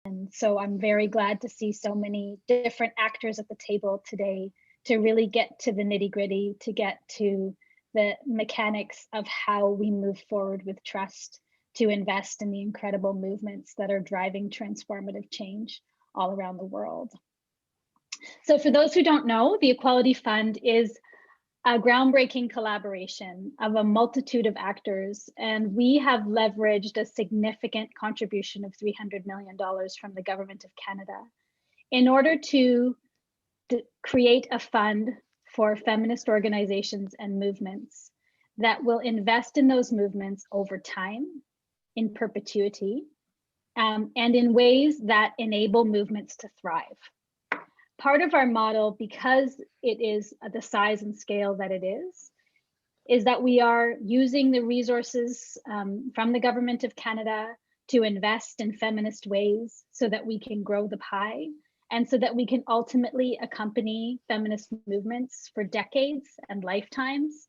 And so I'm very glad to see so many different actors at the table today to really get to the nitty-gritty, to get to the mechanics of how we move forward with trust, to invest in the incredible movements that are driving transformative change all around the world. So for those who don't know, the Equality Fund is a groundbreaking collaboration of a multitude of actors, and we have leveraged a significant contribution of $300 million from the Government of Canada in order to create a fund for feminist organizations and movements that will invest in those movements over time, in perpetuity, and in ways that enable movements to thrive. Part of our model, because it is the size and scale that it is that we are using the resources from the Government of Canada to invest in feminist ways so that we can grow the pie and so that we can ultimately accompany feminist movements for decades and lifetimes.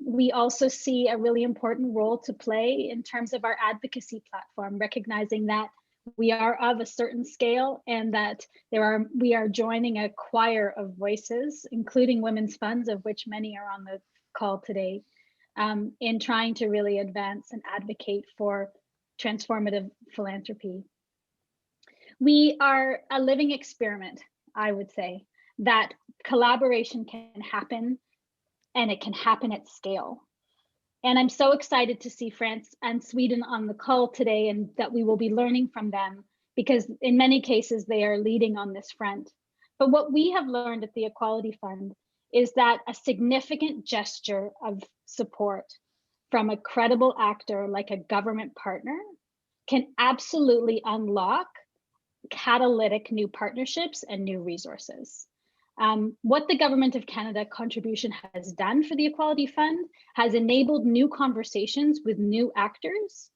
We also see a really important role to play in terms of our advocacy platform, recognizing that we are of a certain scale and that we are joining a choir of voices, including women's funds, of which many are on the call today, in trying to really advance and advocate for transformative philanthropy. We are a living experiment, I would say, that collaboration can happen and it can happen at scale. And I'm so excited to see France and Sweden on the call today and that we will be learning from them because in many cases they are leading on this front. But what we have learned at the Equality Fund is that a significant gesture of support from a credible actor like a government partner can absolutely unlock catalytic new partnerships and new resources. What the Government of Canada contribution has done for the Equality Fund has enabled new conversations with new actors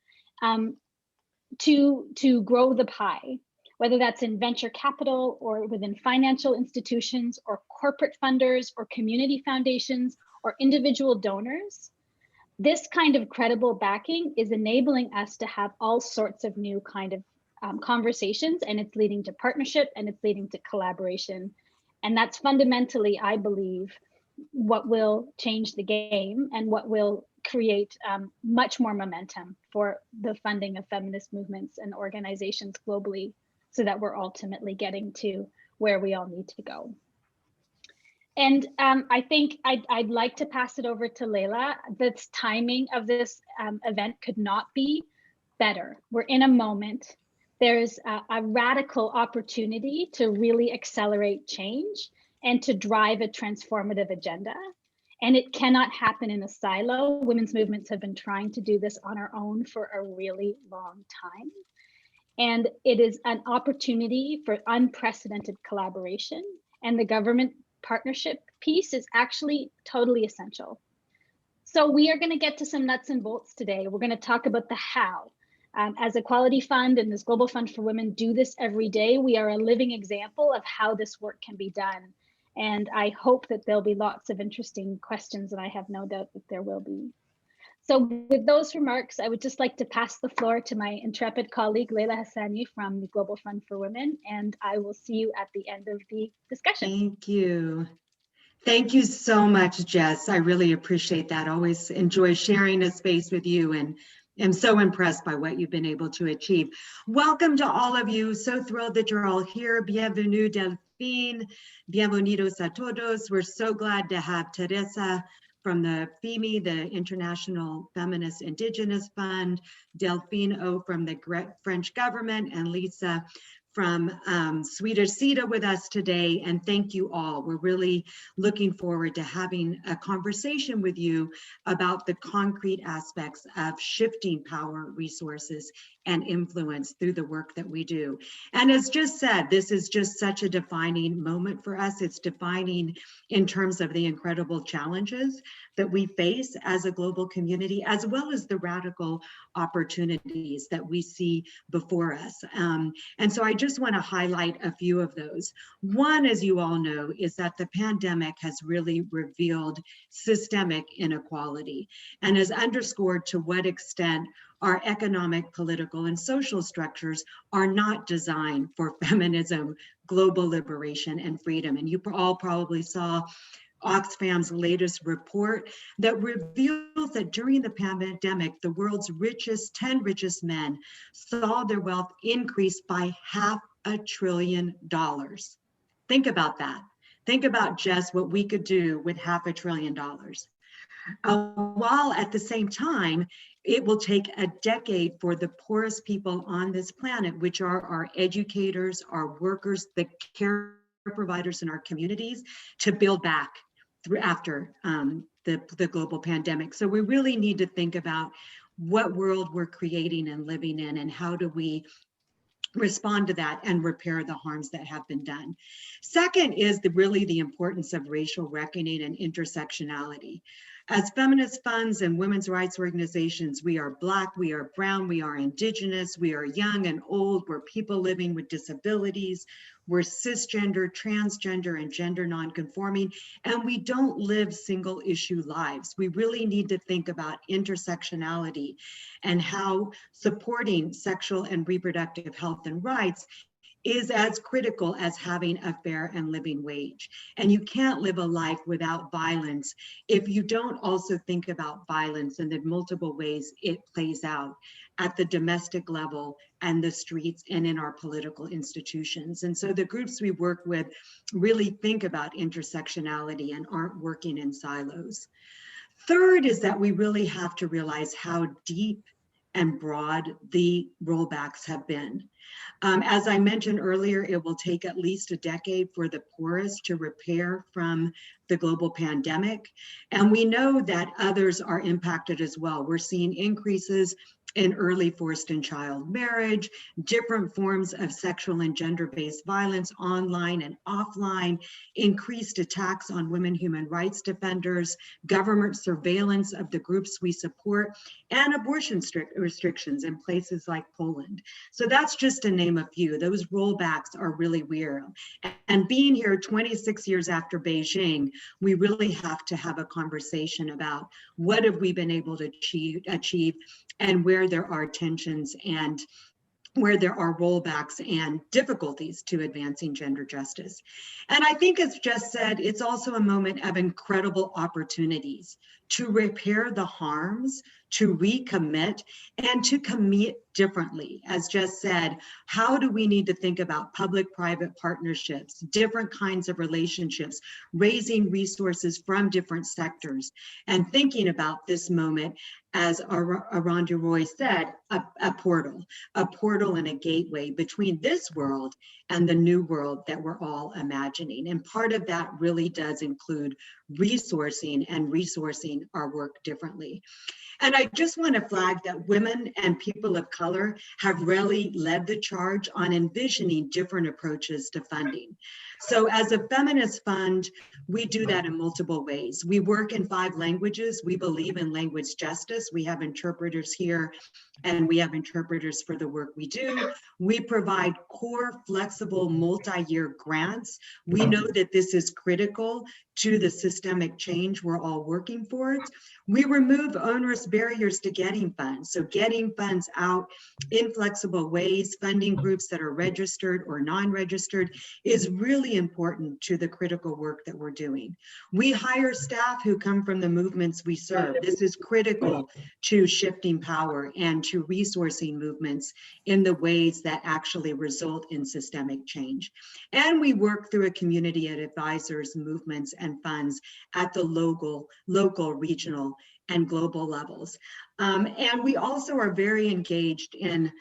to grow the pie, whether that's in venture capital or within financial institutions or corporate funders or community foundations or individual donors. This kind of credible backing is enabling us to have all sorts of new kind of conversations, and it's leading to partnership and it's leading to collaboration. And that's fundamentally, I believe, what will change the game and what will create much more momentum for the funding of feminist movements and organizations globally so that we're ultimately getting to where we all need to go. And I think I'd like to pass it over to Leila. The timing of this event could not be better. We're in a moment. There's a radical opportunity to really accelerate change and to drive a transformative agenda. And it cannot happen in a silo. Women's movements have been trying to do this on our own for a really long time. And it is an opportunity for unprecedented collaboration. And the government partnership piece is actually totally essential. So we are going to get to some nuts and bolts today. We're going to talk about the how. As Equality Fund and this Global Fund for Women do this every day, we are a living example of how this work can be done. And I hope that there'll be lots of interesting questions, and I have no doubt that there will be. So with those remarks, I would just like to pass the floor to my intrepid colleague, Leila Hassani from the Global Fund for Women, and I will see you at the end of the discussion. Thank you. Thank you so much, Jess. I really appreciate that. Always enjoy sharing a space with you and am so impressed by what you've been able to achieve. Welcome to all of you. So thrilled that you're all here. Bienvenue, Delphine. Bienvenidos a todos. We're so glad to have Teresa from the FEMI, the International Feminist Indigenous Fund, Delphine O from the French government, and Lisa from Swedish CETA with us today, and thank you all. We're really looking forward to having a conversation with you about the concrete aspects of shifting power, resources, and influence through the work that we do. And as just said, this is just such a defining moment for us. It's defining in terms of the incredible challenges that we face as a global community, as well as the radical opportunities that we see before us. And so I just want to highlight a few of those. One, as you all know, is that the pandemic has really revealed systemic inequality and has underscored to what extent our economic, political, and social structures are not designed for feminism, global liberation, and freedom. And you all probably saw Oxfam's latest report that reveals that during the pandemic, the world's 10 richest men saw their wealth increase by $500 billion. Think about that. Think about just what we could do with $500 billion. While at the same time, it will take a decade for the poorest people on this planet, which are our educators, our workers, the care providers in our communities, to build back after the global pandemic. So we really need to think about what world we're creating and living in, and how do we respond to that and repair the harms that have been done. Second is really the importance of racial reckoning and intersectionality. As feminist funds and women's rights organizations, we are Black, we are brown, we are Indigenous, we are young and old, we're people living with disabilities, we're cisgender, transgender, and gender nonconforming, and we don't live single issue lives. We really need to think about intersectionality and how supporting sexual and reproductive health and rights is as critical as having a fair and living wage. And you can't live a life without violence if you don't also think about violence and the multiple ways it plays out at the domestic level and the streets and in our political institutions. And so the groups we work with really think about intersectionality and aren't working in silos. Third is that we really have to realize how deep and broad the rollbacks have been. As I mentioned earlier, it will take at least a decade for the poorest to repair from the global pandemic. And we know that others are impacted as well. We're seeing increases in early forced and child marriage, different forms of sexual and gender-based violence online and offline, increased attacks on women human rights defenders, government surveillance of the groups we support, and abortion restrictions in places like Poland. So that's just to name a few. Those rollbacks are really real. And being here 26 years after Beijing, we really have to have a conversation about what have we been able to achieve and where there are tensions and where there are rollbacks and difficulties to advancing gender justice. And I think, as Jess said, it's also a moment of incredible opportunities to repair the harms, to recommit, and to commit differently. As Jess said, how do we need to think about public-private partnerships, different kinds of relationships, raising resources from different sectors, and thinking about this moment, as Aranda Roy said, a portal and a gateway between this world and the new world that we're all imagining. And part of that really does include resourcing our work differently. And I just want to flag that women and people of color have really led the charge on envisioning different approaches to funding. So as a feminist fund, we do that in multiple ways. We work in 5 languages. We believe in language justice. We have interpreters here, and we have interpreters for the work we do. We provide core, flexible, multi-year grants. We know that this is critical to the systemic change we're all working towards. We remove onerous barriers to getting funds. So getting funds out in flexible ways, funding groups that are registered or non-registered is really important to the critical work that we're doing. We hire staff who come from the movements we serve. This is critical to shifting power and to resourcing movements in the ways that actually result in systemic change. And we work through a community of advisors, movements, and funds at the local, regional, and global levels. And we also are very engaged in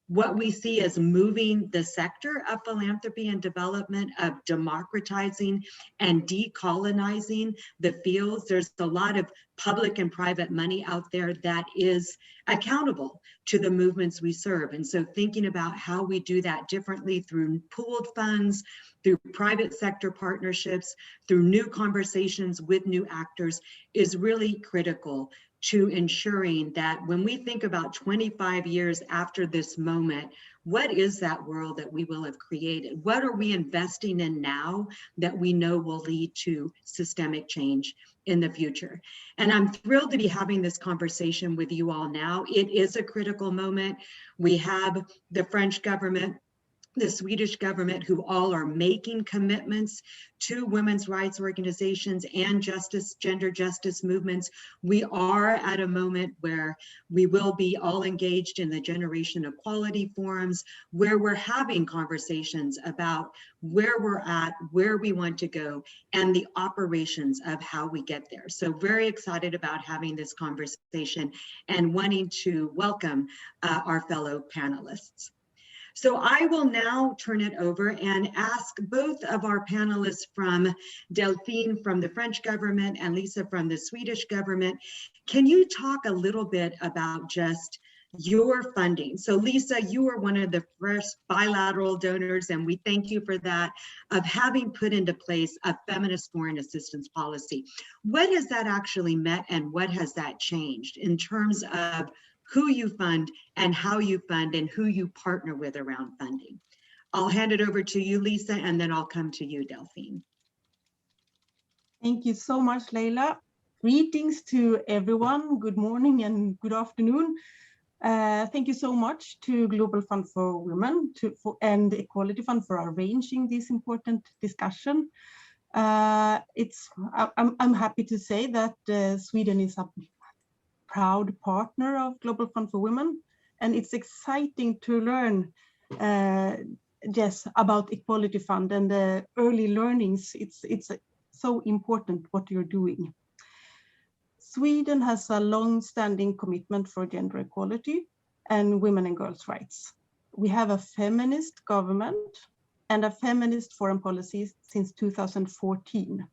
what we see as moving the sector of philanthropy and development, of democratizing and decolonizing the fields. There's a lot of public and private money out there that is accountable to the movements we serve. And so thinking about how we do that differently through pooled funds, through private sector partnerships, through new conversations with new actors is really critical to ensuring that when we think about 25 years after this moment, what is that world that we will have created? What are we investing in now that we know will lead to systemic change in the future. And I'm thrilled to be having this conversation with you all now. It is a critical moment. We have the French government, the Swedish government, who all are making commitments to women's rights organizations and gender justice movements. We are at a moment where we will be all engaged in the generation equality forums, where we're having conversations about where we're at, where we want to go, and the operations of how we get there. So very excited about having this conversation and wanting to welcome our fellow panelists. So I will now turn it over and ask both of our panelists, from Delphine from the French government and Lisa from the Swedish government, can you talk a little bit about just your funding? So Lisa, you are one of the first bilateral donors, and we thank you for that, of having put into place a feminist foreign assistance policy. What has that actually meant, and what has that changed in terms of who you fund and how you fund and who you partner with around funding? I'll hand it over to you, Lisa, and then I'll come to you, Delphine. Thank you so much, Leila. Greetings to everyone. Good morning and good afternoon. Thank you so much to Global Fund for Women and the Equality Fund for arranging this important discussion. I'm happy to say that Sweden is a proud partner of Global Fund for Women, and it's exciting to learn about Equality Fund and the early learnings. It's so important what you're doing. Sweden has a long-standing commitment for gender equality and women and girls' rights. We have a feminist government and a feminist foreign policy since 2014.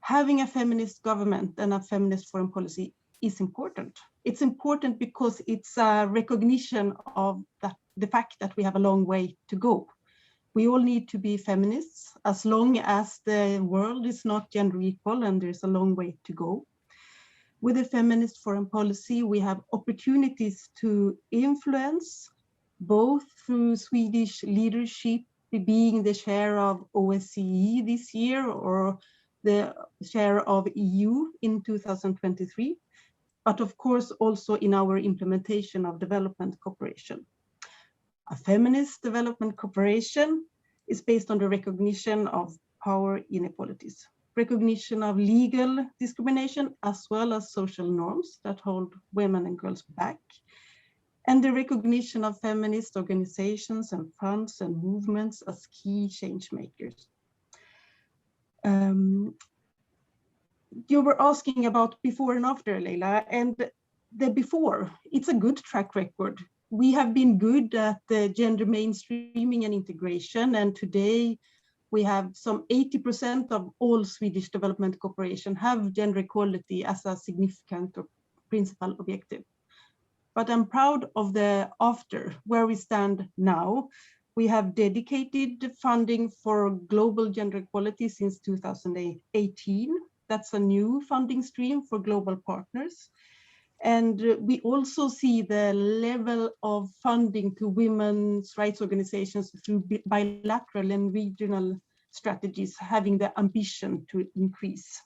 Having a feminist government and a feminist foreign policy is important. It's important because it's a recognition of the fact that we have a long way to go. We all need to be feminists as long as the world is not gender equal, and there's a long way to go. With a feminist foreign policy, we have opportunities to influence, both through Swedish leadership being the share of OSCE this year or the share of EU in 2023, but of course also in our implementation of development cooperation. A feminist development cooperation is based on the recognition of power inequalities, recognition of legal discrimination as well as social norms that hold women and girls back, and the recognition of feminist organizations and funds and movements as key change makers. You were asking about before and after, Leila, and the before, it's a good track record. We have been good at the gender mainstreaming and integration, and today we have some 80% of all Swedish development cooperation have gender equality as a significant or principal objective. But I'm proud of the after, where we stand now. We have dedicated funding for global gender equality since 2018. That's a new funding stream for global partners. And we also see the level of funding to women's rights organizations through bilateral and regional strategies having the ambition to increase.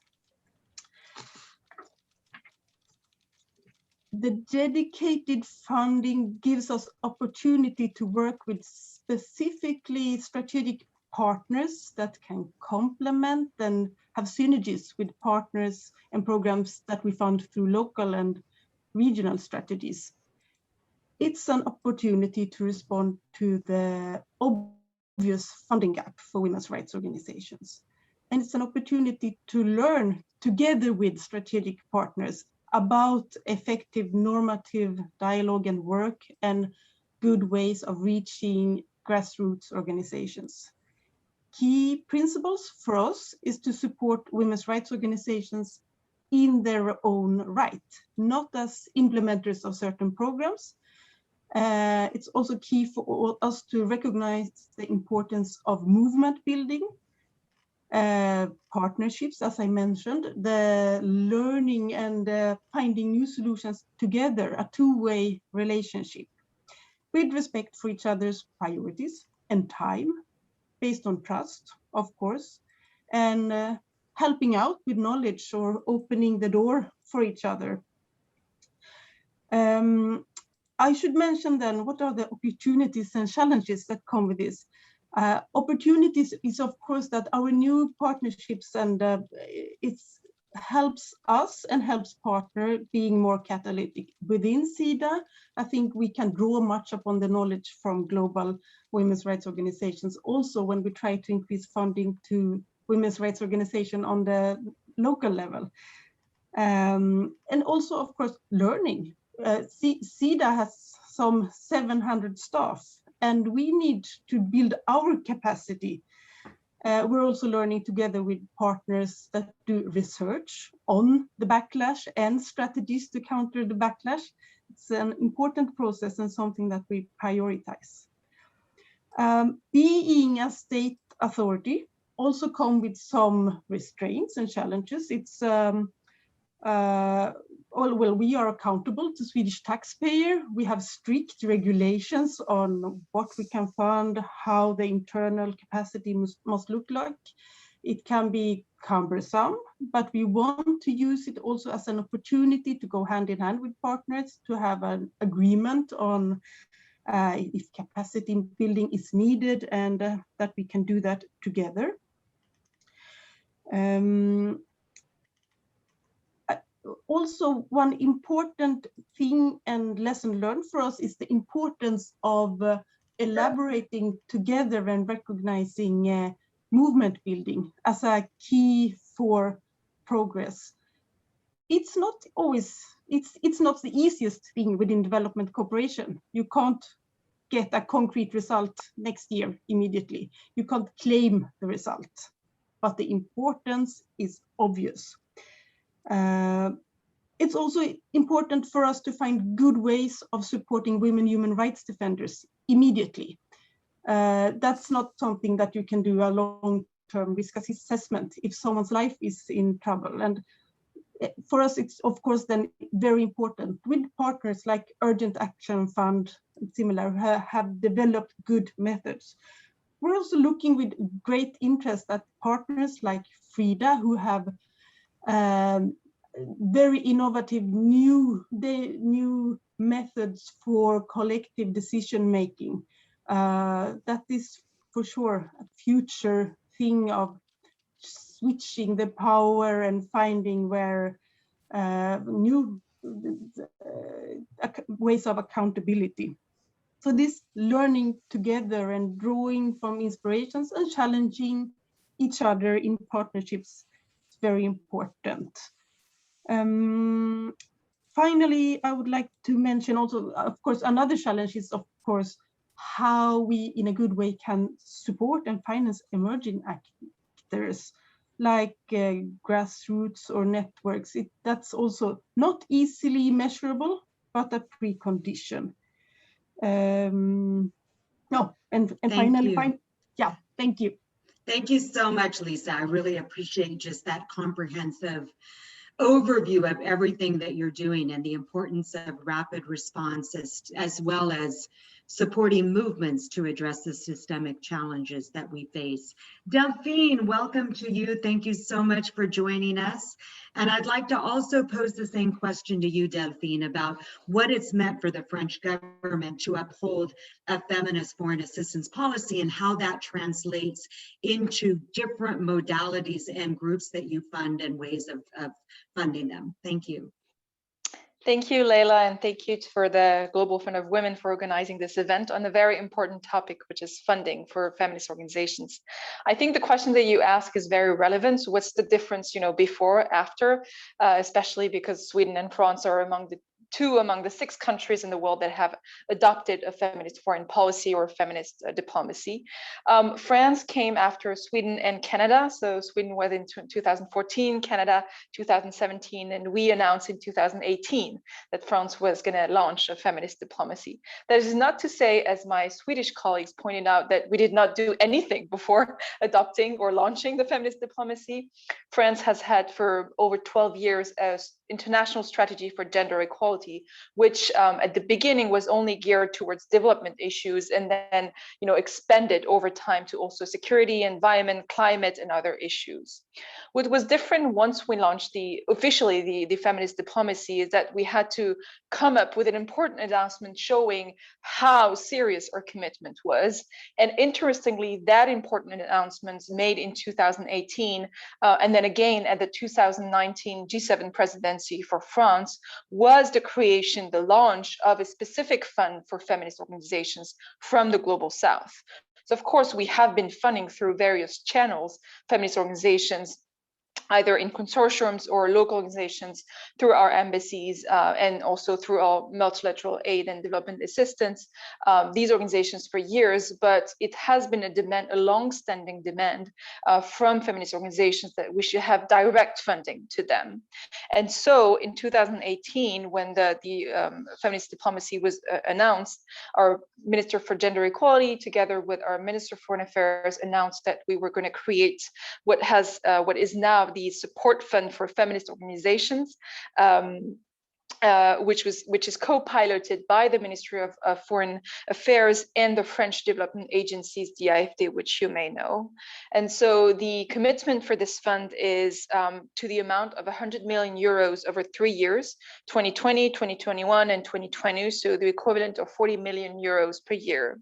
The dedicated funding gives us opportunity to work with specifically strategic partners that can complement and have synergies with partners and programs that we fund through local and regional strategies. It's an opportunity to respond to the obvious funding gap for women's rights organizations. And it's an opportunity to learn together with strategic partners about effective normative dialogue and work and good ways of reaching grassroots organizations. Key principles for us is to support women's rights organizations in their own right, not as implementers of certain programs. It's also key for us to recognize the importance of movement building, partnerships, as I mentioned, the learning and finding new solutions together, a two-way relationship with respect for each other's priorities and time, based on trust, of course, and helping out with knowledge or opening the door for each other. I should mention then, what are the opportunities and challenges that come with this? Opportunities is, of course, that our new partnerships and it helps us and helps partner being more catalytic within SIDA. I think we can draw much upon the knowledge from global women's rights organizations, also when we try to increase funding to women's rights organization on the local level. And also, of course, learning. SIDA has some 700 staff, and we need to build our capacity. We're also learning together with partners that do research on the backlash and strategies to counter the backlash. It's an important process and something that we prioritize. Being a state authority also come with some restraints and challenges. It's well, we are accountable to Swedish taxpayer. We have strict regulations on what we can fund, how the internal capacity must look like. It can be cumbersome, but we want to use it also as an opportunity to go hand in hand with partners, to have an agreement on if capacity building is needed, and that we can do that together. Also, one important thing and lesson learned for us is the importance of elaborating together and recognizing movement building as a key for progress. It's not always, it's not the easiest thing within development cooperation. You can't get a concrete result next year immediately. You can't claim the result, but the importance is obvious. It's also important for us to find good ways of supporting women human rights defenders immediately. That's not something that you can do a long-term risk assessment if someone's life is in trouble. And for us, it's of course then very important with partners like Urgent Action Fund, similar, have developed good methods. We're also looking with great interest at partners like Frida, who have very innovative new methods for collective decision making. That is for sure a future thing of switching the power and finding where new ways of accountability. So this learning together and drawing from inspirations and challenging each other in partnerships is very important. Finally, I would like to mention also, of course, another challenge is, of course, how we in a good way can support and finance emerging actors like grassroots or networks. That's also not easily measurable, but a precondition. Finally, yeah, thank you. Thank you so much, Lisa. I really appreciate just that comprehensive overview of everything that you're doing and the importance of rapid response as well as supporting movements to address the systemic challenges that we face. Delphine, welcome to you. Thank you so much for joining us. And I'd like to also pose the same question to you, Delphine, about what it's meant for the French government to uphold a feminist foreign assistance policy and how that translates into different modalities and groups that you fund and ways of funding them. Thank you. Thank you, Leila, and thank you for the Global Fund of Women for organizing this event on a very important topic, which is funding for feminist organizations. I think the question that you ask is very relevant. So what's the difference, before, after, especially because Sweden and France are among the 6 countries in the world that have adopted a feminist foreign policy or feminist diplomacy. France came after Sweden and Canada. So Sweden was in 2014, Canada 2017, and we announced in 2018 that France was going to launch a feminist diplomacy. That is not to say, as my Swedish colleagues pointed out, that we did not do anything before adopting or launching the feminist diplomacy. France has had for over 12 years a international strategy for gender equality, which at the beginning was only geared towards development issues, and then expanded over time to also security, environment, climate, and other issues. What was different once we launched officially the feminist diplomacy is that we had to come up with an important announcement showing how serious our commitment was. And interestingly, that important announcement made in 2018, and then again at the 2019 G7 presidency for France, was the creation, the launch of a specific fund for feminist organizations from the Global South. So of course, we have been funding through various channels, feminist organizations, either in consortiums or local organizations, through our embassies, and also through our multilateral aid and development assistance, these organizations for years. But it has been a long-standing demand from feminist organizations that we should have direct funding to them. And so in 2018, when the feminist diplomacy was announced, our Minister for Gender Equality, together with our Minister for Foreign Affairs, announced that we were going to create what is now the support fund for feminist organizations, which is co-piloted by the Ministry of Foreign Affairs and the French development agencies, the AFD, which you may know. And so the commitment for this fund is to the amount of 100 million euros over 3 years, 2020, 2021, and 2020, so the equivalent of 40 million euros per year.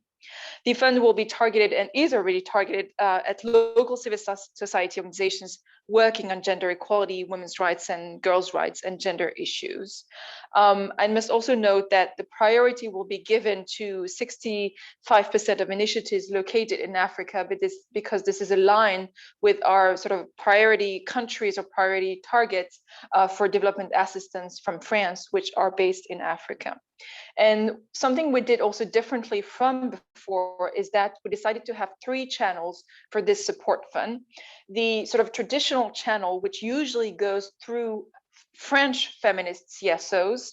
The fund will be targeted, and is already targeted, at local civil society organizations working on gender equality, women's rights and girls' rights, and gender issues. I must also note that the priority will be given to 65% of initiatives located in Africa, but because this is aligned with our sort of priority countries or priority targets for development assistance from France, which are based in Africa. And something we did also differently from before is that we decided to have 3 channels for this support fund. The sort of traditional channel, which usually goes through French feminist CSOs,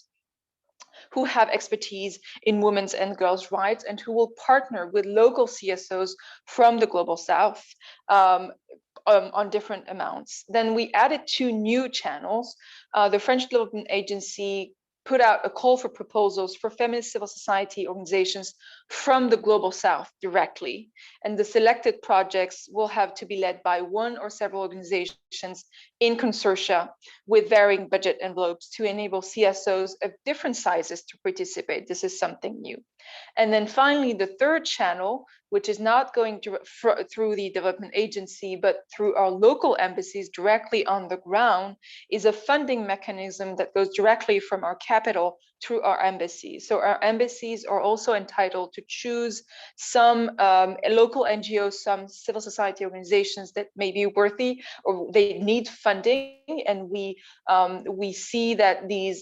who have expertise in women's and girls' rights, and who will partner with local CSOs from the Global South on different amounts. Then we added 2 new channels. The French Development Agency put out a call for proposals for feminist civil society organizations from the Global South directly. And the selected projects will have to be led by one or several organizations in consortia with varying budget envelopes to enable CSOs of different sizes to participate. This is something new. And then finally, the 3rd channel, which is not going through the development agency, but through our local embassies directly on the ground, is a funding mechanism that goes directly from our capital through our embassies. So our embassies are also entitled to choose some local NGOs, some civil society organizations that may be worthy or they need funding. And we see that we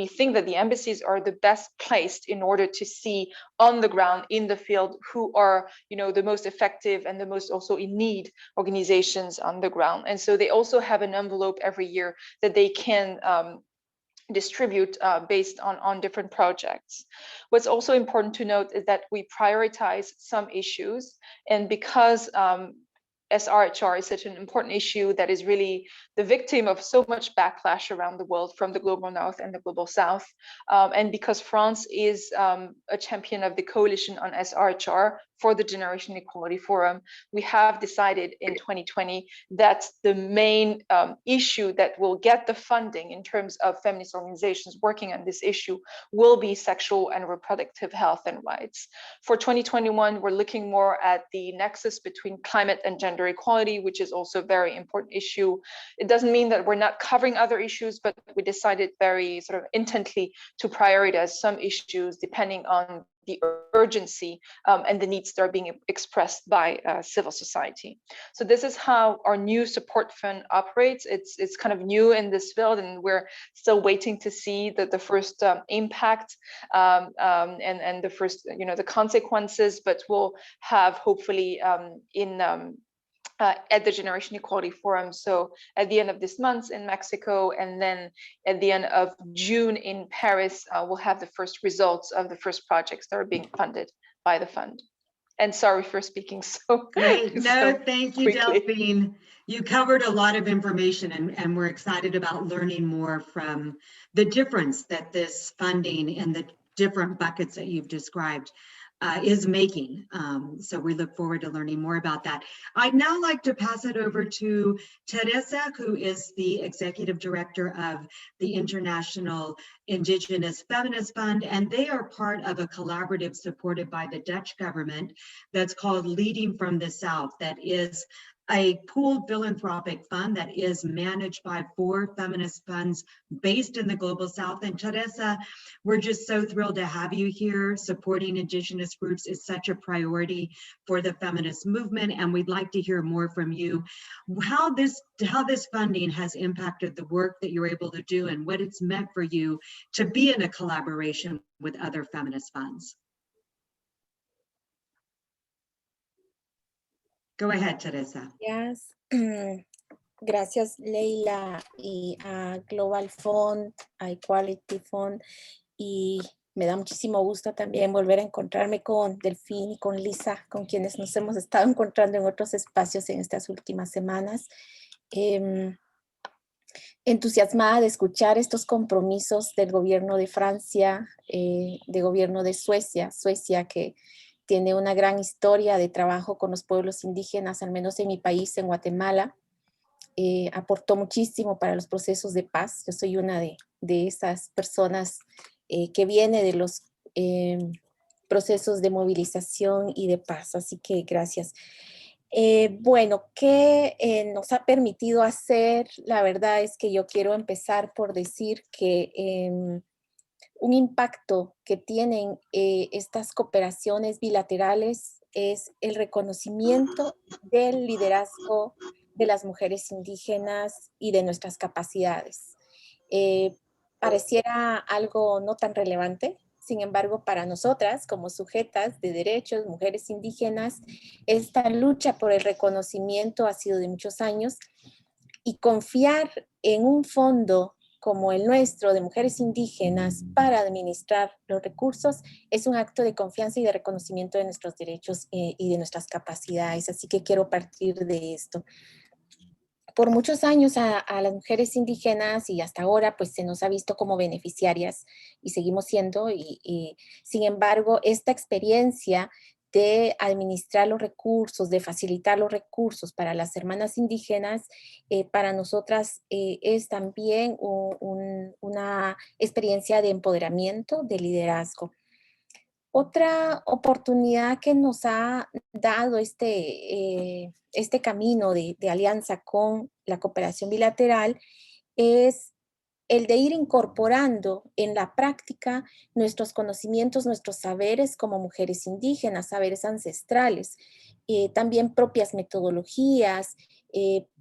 think that the embassies are the best placed in order to see on the ground in the field who are the most effective and the most also in need organizations on the ground. And so they also have an envelope every year that they can distribute based on different projects. What's also important to note is that we prioritize some issues, and because SRHR is such an important issue that is really the victim of so much backlash around the world from the Global North and the Global South. And because France is a champion of the coalition on SRHR for the Generation Equality Forum, we have decided in 2020 that the main issue that will get the funding in terms of feminist organizations working on this issue will be sexual and reproductive health and rights. For 2021, we're looking more at the nexus between climate and gender equality, which is also a very important issue. It doesn't mean that we're not covering other issues, but we decided very sort of intently to prioritize some issues depending on the urgency and the needs that are being expressed by civil society. So this is how our new support fund operates. It's kind of new in this field, and we're still waiting to see the first impact and the first, the consequences, but we'll have hopefully at the Generation Equality Forum, so at the end of this month in Mexico, and then at the end of June in Paris, we'll have the first results of the first projects that are being funded by the fund. And sorry for speaking so great. No, so thank you, quickly. Delphine. You covered a lot of information, and we're excited about learning more from the difference that this funding in the different buckets that you've described is making. So we look forward to learning more about that. I'd now like to pass it over to Teresa, who is the Executive Director of the International Indigenous Feminist Fund, and they are part of a collaborative supported by the Dutch government that's called Leading from the South, that is a pooled philanthropic fund that is managed by 4 feminist funds based in the Global South. And Teresa, we're just so thrilled to have you here. Supporting Indigenous groups is such a priority for the feminist movement, and we'd like to hear more from you, how this funding has impacted the work that you're able to do and what it's meant for you to be in a collaboration with other feminist funds. Go ahead, Teresa. Yes. Gracias, Leila, y a Global Fund, a Equality Fund, y me da muchísimo gusto también volver a encontrarme con Delphine y con Lisa, con quienes nos hemos estado encontrando en otros espacios en estas últimas semanas. Entusiasmada de escuchar estos compromisos del gobierno de Francia, del gobierno de Suecia que tiene una gran historia de trabajo con los pueblos indígenas, al menos en mi país, en Guatemala. Aportó muchísimo para los procesos de paz. Yo soy una de esas personas que viene de los procesos de movilización y de paz, así que gracias. Bueno, ¿qué nos ha permitido hacer? La verdad es que yo quiero empezar por decir que un impacto que tienen estas cooperaciones bilaterales es el reconocimiento del liderazgo de las mujeres indígenas y de nuestras capacidades. Pareciera algo no tan relevante, sin embargo, para nosotras, como sujetas de derechos, mujeres indígenas, esta lucha por el reconocimiento ha sido de muchos años, y confiar en un fondo como el nuestro de mujeres indígenas para administrar los recursos es un acto de confianza y de reconocimiento de nuestros derechos y de nuestras capacidades. Así que quiero partir de esto. Por muchos años a las mujeres indígenas y hasta ahora pues se nos ha visto como beneficiarias y seguimos siendo, y sin embargo esta experiencia de administrar los recursos, de facilitar los recursos para las hermanas indígenas, para nosotras es también una experiencia de empoderamiento, de liderazgo. Otra oportunidad que nos ha dado este camino de alianza con la cooperación bilateral es el de ir incorporando en la práctica nuestros conocimientos, nuestros saberes como mujeres indígenas, saberes ancestrales, también propias metodologías,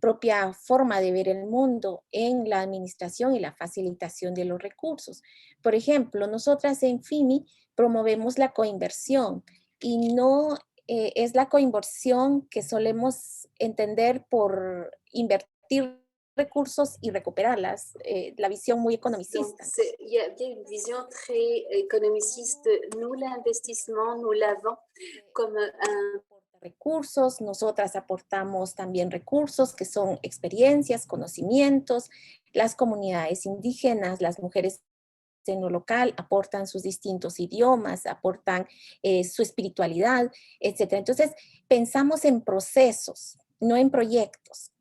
propia forma de ver el mundo en la administración y la facilitación de los recursos. Por ejemplo, nosotras en FIMI promovemos la coinversión y no es la coinversión que solemos entender por invertir recursos y recuperarlas, la visión muy economicista. Il y a une vision très économiciste. Nous, l'investissement, nous l'avons comme un... Recursos, nosotras aportamos también recursos que son experiencias, conocimientos, las comunidades indígenas, las mujeres en lo local aportan sus distintos idiomas, aportan su espiritualidad, etc. Entonces, pensamos en procesos, no en proyectos.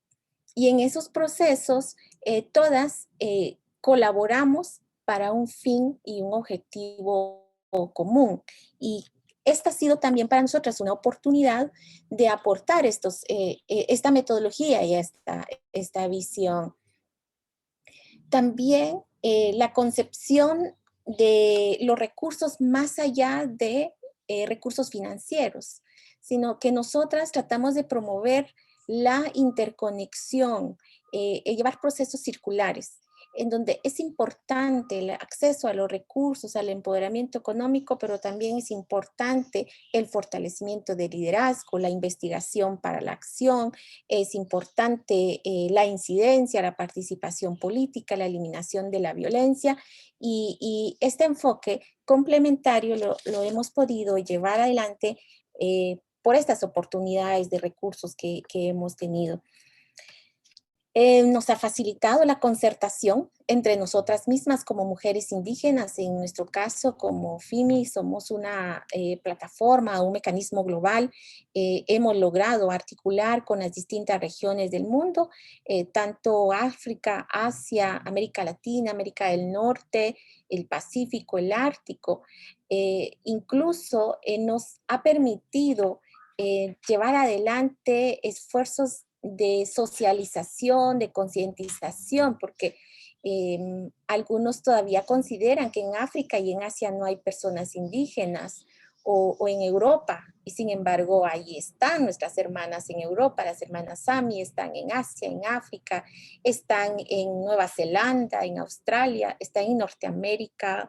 Y en esos procesos, todas colaboramos para un fin y un objetivo común. Y esta ha sido también para nosotras una oportunidad de aportar esta metodología y esta visión. También la concepción de los recursos más allá de recursos financieros, sino que nosotras tratamos de promover la interconexión, llevar procesos circulares, en donde es importante el acceso a los recursos, al empoderamiento económico, pero también es importante el fortalecimiento del liderazgo, la investigación para la acción, es importante la incidencia, la participación política, la eliminación de la violencia, y este enfoque complementario lo hemos podido llevar adelante por estas oportunidades de recursos que hemos tenido. Nos ha facilitado la concertación entre nosotras mismas como mujeres indígenas. En nuestro caso, como FIMI, somos una plataforma, un mecanismo global. Hemos logrado articular con las distintas regiones del mundo, tanto África, Asia, América Latina, América del Norte, el Pacífico, el Ártico. Incluso nos ha permitido llevar adelante esfuerzos de socialización, de concientización, porque algunos todavía consideran que en África y en Asia no hay personas indígenas, o en Europa, y sin embargo ahí están nuestras hermanas en Europa, las hermanas Sami están en Asia, en África, están en Nueva Zelanda, en Australia, están en Norteamérica,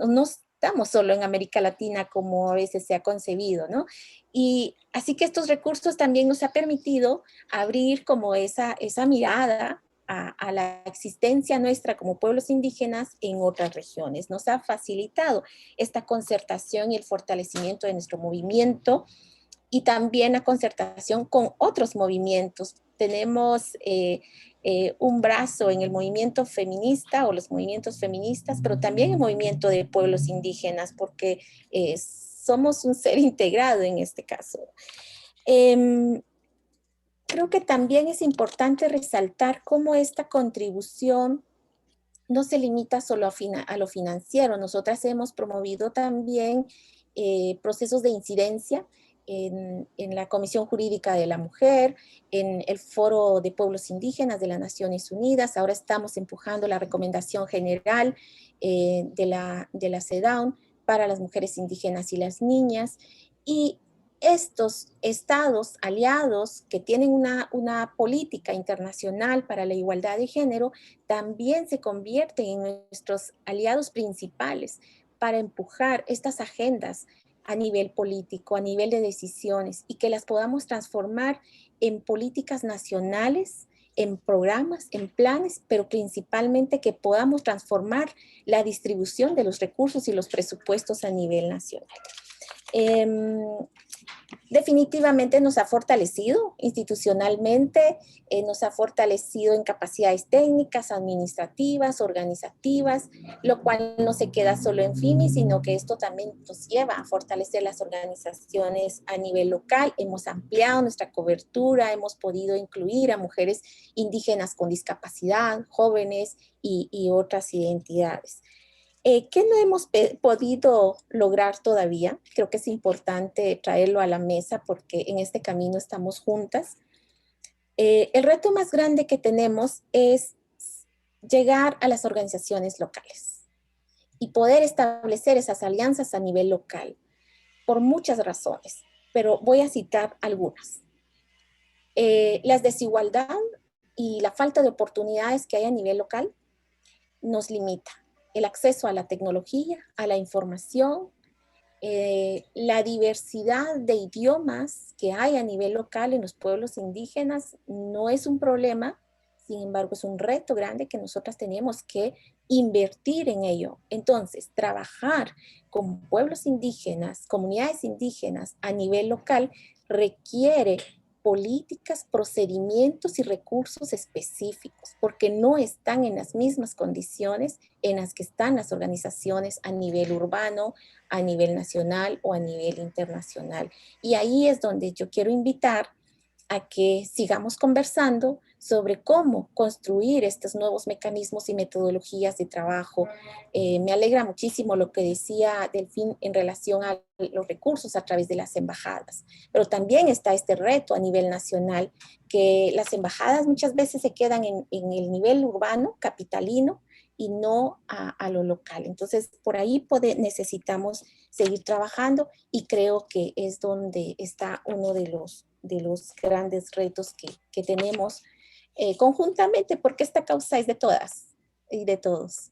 no estamos solo en América Latina como a veces se ha concebido, ¿no? Y así que estos recursos también nos ha permitido abrir como esa mirada a la existencia nuestra como pueblos indígenas en otras regiones. Nos ha facilitado esta concertación y el fortalecimiento de nuestro movimiento y también la concertación con otros movimientos. Tenemos un brazo en el movimiento feminista o los movimientos feministas, pero también el movimiento de pueblos indígenas, porque somos un ser integrado en este caso. Creo que también es importante resaltar cómo esta contribución no se limita solo a lo financiero. Nosotras hemos promovido también procesos de incidencia en la Comisión Jurídica de la Mujer, en el Foro de Pueblos Indígenas de las Naciones Unidas. Ahora estamos empujando la recomendación general de la CEDAW para las mujeres indígenas y las niñas. Y estos estados aliados que tienen una política internacional para la igualdad de género también se convierten en nuestros aliados principales para empujar estas agendas a nivel político, a nivel de decisiones, y que las podamos transformar en políticas nacionales, en programas, en planes, pero principalmente que podamos transformar la distribución de los recursos y los presupuestos a nivel nacional. Definitivamente nos ha fortalecido institucionalmente, nos ha fortalecido en capacidades técnicas, administrativas, organizativas, lo cual no se queda solo en FIMI, sino que esto también nos lleva a fortalecer las organizaciones a nivel local. Hemos ampliado nuestra cobertura, hemos podido incluir a mujeres indígenas con discapacidad, jóvenes y otras identidades. ¿Qué no hemos podido lograr todavía? Creo que es importante traerlo a la mesa porque en este camino estamos juntas. El reto más grande que tenemos es llegar a las organizaciones locales y poder establecer esas alianzas a nivel local por muchas razones, pero voy a citar algunas. La desigualdad y la falta de oportunidades que hay a nivel local nos limita. El acceso a la tecnología, a la información, la diversidad de idiomas que hay a nivel local en los pueblos indígenas no es un problema, sin embargo es un reto grande que nosotras tenemos que invertir en ello. Entonces, trabajar con pueblos indígenas, comunidades indígenas a nivel local requiere políticas, procedimientos y recursos específicos, porque no están en las mismas condiciones en las que están las organizaciones a nivel urbano, a nivel nacional o a nivel internacional. Y ahí es donde yo quiero invitar a que sigamos conversando sobre cómo construir estos nuevos mecanismos y metodologías de trabajo. Me alegra muchísimo lo que decía Delfín en relación a los recursos a través de las embajadas, pero también está este reto a nivel nacional, que las embajadas muchas veces se quedan en el nivel urbano, capitalino, y no a lo local. Entonces, por ahí necesitamos seguir trabajando y creo que es donde está uno de los grandes retos que tenemos conjuntamente, porque esta causa es de todas y de todos.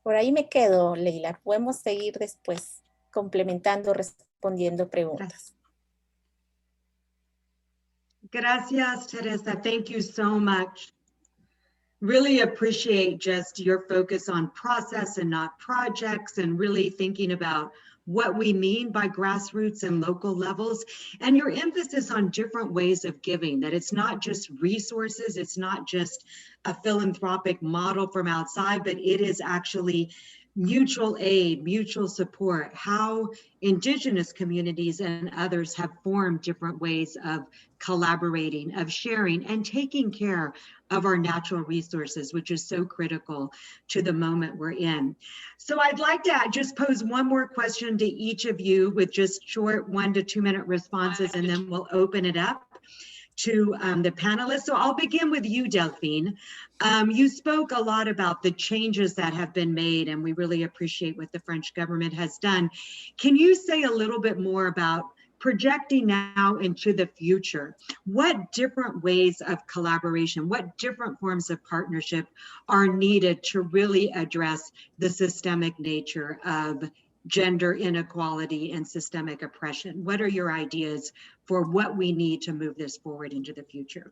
Por ahí me quedo, Leila. Podemos seguir después complementando, respondiendo preguntas. Gracias, Teresa. Thank you so much. Really appreciate just your focus on process and not projects, and really thinking about what we mean by grassroots and local levels, and your emphasis on different ways of giving, that it's not just resources, it's not just a philanthropic model from outside, but it is actually mutual aid, mutual support, how Indigenous communities and others have formed different ways of collaborating, of sharing, and taking care of our natural resources, which is so critical to the moment we're in. So I'd like to just pose one more question to each of you with just short 1 to 2 minute responses, and then we'll open it up to the panelists. So I'll begin with you, Delphine. You spoke a lot about the changes that have been made, and we really appreciate what the French government has done. Can you say a little bit more about projecting now into the future? What different ways of collaboration, what different forms of partnership are needed to really address the systemic nature of gender inequality and systemic oppression? What are your ideas for what we need to move this forward into the future?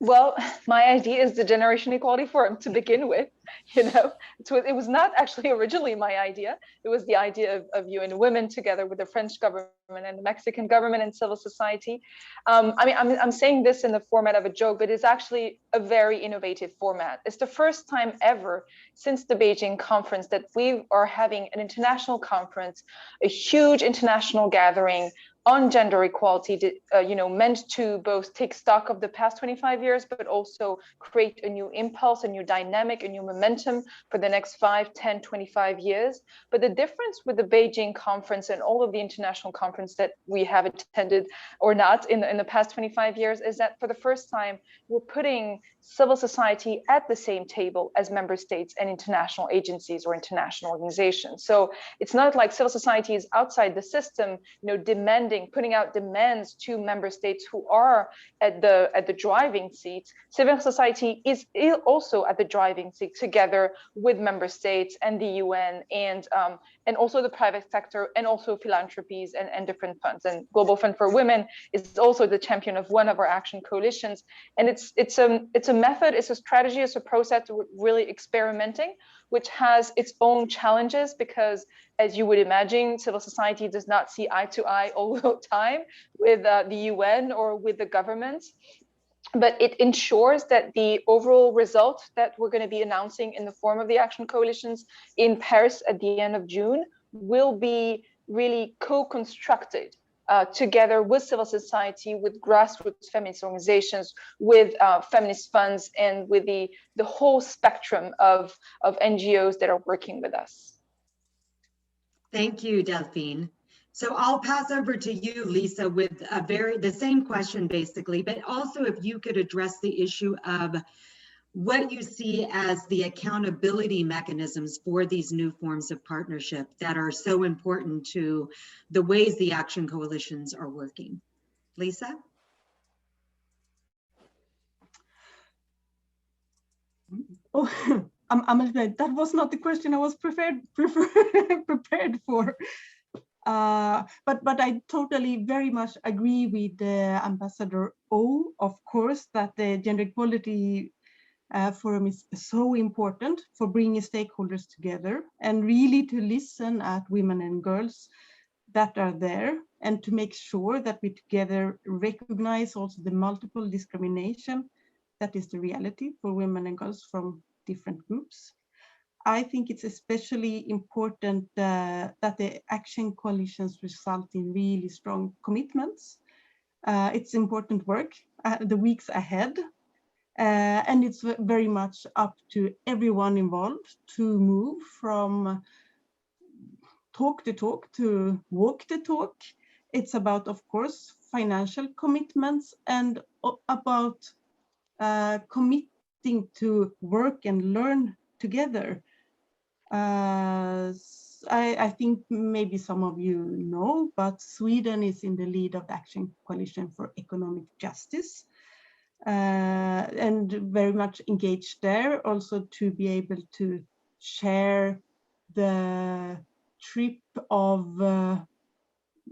Well, my idea is the Generation Equality Forum to begin with. You know, it was not actually originally my idea. It was the idea of UN Women together with the French government and the Mexican government and civil society. I mean, I'm saying this in the format of a joke, but it's actually a very innovative format. It's the first time ever since the Beijing conference that we are having an international conference, a huge international gathering on gender equality, you know, meant to both take stock of the past 25 years, but also create a new impulse, a new dynamic, a new momentum for the next 5, 10, 25 years. But the difference with the Beijing conference and all of the international conference that we have attended or not in the past 25 years is that for the first time, we're putting civil society at the same table as member states and international agencies or international organizations. So it's not like civil society is outside the system, you know, putting out demands to member states who are at the driving seat. Civil society is also at the driving seat together with member states and the UN and also the private sector and also philanthropies and different funds. And Global Fund for Women is also the champion of one of our action coalitions. And it's a method, it's a strategy, it's a process we're really experimenting, which has its own challenges because, as you would imagine, civil society does not see eye to eye all the time with the UN or with the government. But it ensures that the overall result that we're going to be announcing in the form of the action coalitions in Paris at the end of June will be really co-constructed together with civil society, with grassroots feminist organizations, with feminist funds, and with the whole spectrum of NGOs that are working with us. Thank you, Delphine. So I'll pass over to you, Lisa, with the same question basically, but also if you could address the issue of what you see as the accountability mechanisms for these new forms of partnership that are so important to the ways the action coalitions are working. Lisa? Oh, I'm afraid that was not the question I was prepared for. But I totally very much agree with Ambassador O, of course, that the Gender Equality Forum is so important for bringing stakeholders together and really to listen at women and girls that are there and to make sure that we together recognize also the multiple discrimination that is the reality for women and girls from different groups. I think it's especially important that the action coalitions result in really strong commitments. It's important work the weeks ahead, and it's very much up to everyone involved to move from talk the talk to walk the talk. It's about, of course, financial commitments and about committing to work and learn together. I think maybe some of you know, but Sweden is in the lead of the Action Coalition for Economic Justice and very much engaged there also to be able to share the trip of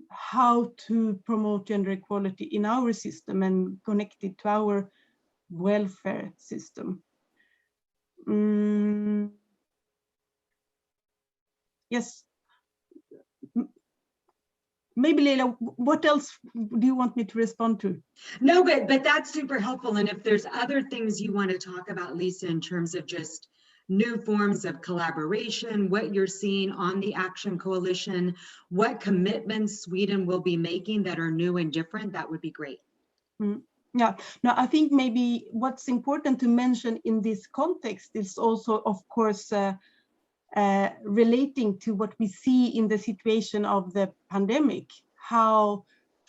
how to promote gender equality in our system and connect it to our welfare system. Yes. Maybe Leila, what else do you want me to respond to? No, but that's super helpful. And if there's other things you want to talk about, Lisa, in terms of just new forms of collaboration, what you're seeing on the Action Coalition, what commitments Sweden will be making that are new and different, that would be great. Yeah, no, I think maybe what's important to mention in this context is also, of course, relating to what we see in the situation of the pandemic, how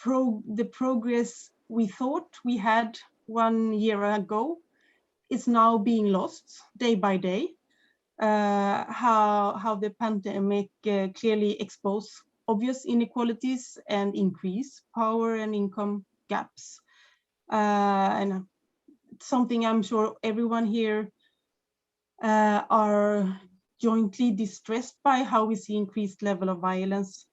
the progress we thought we had 1 year ago is now being lost day by day. How the pandemic clearly exposed obvious inequalities and increase power and income gaps. And something I'm sure everyone here are jointly distressed by, how we see increased level of violence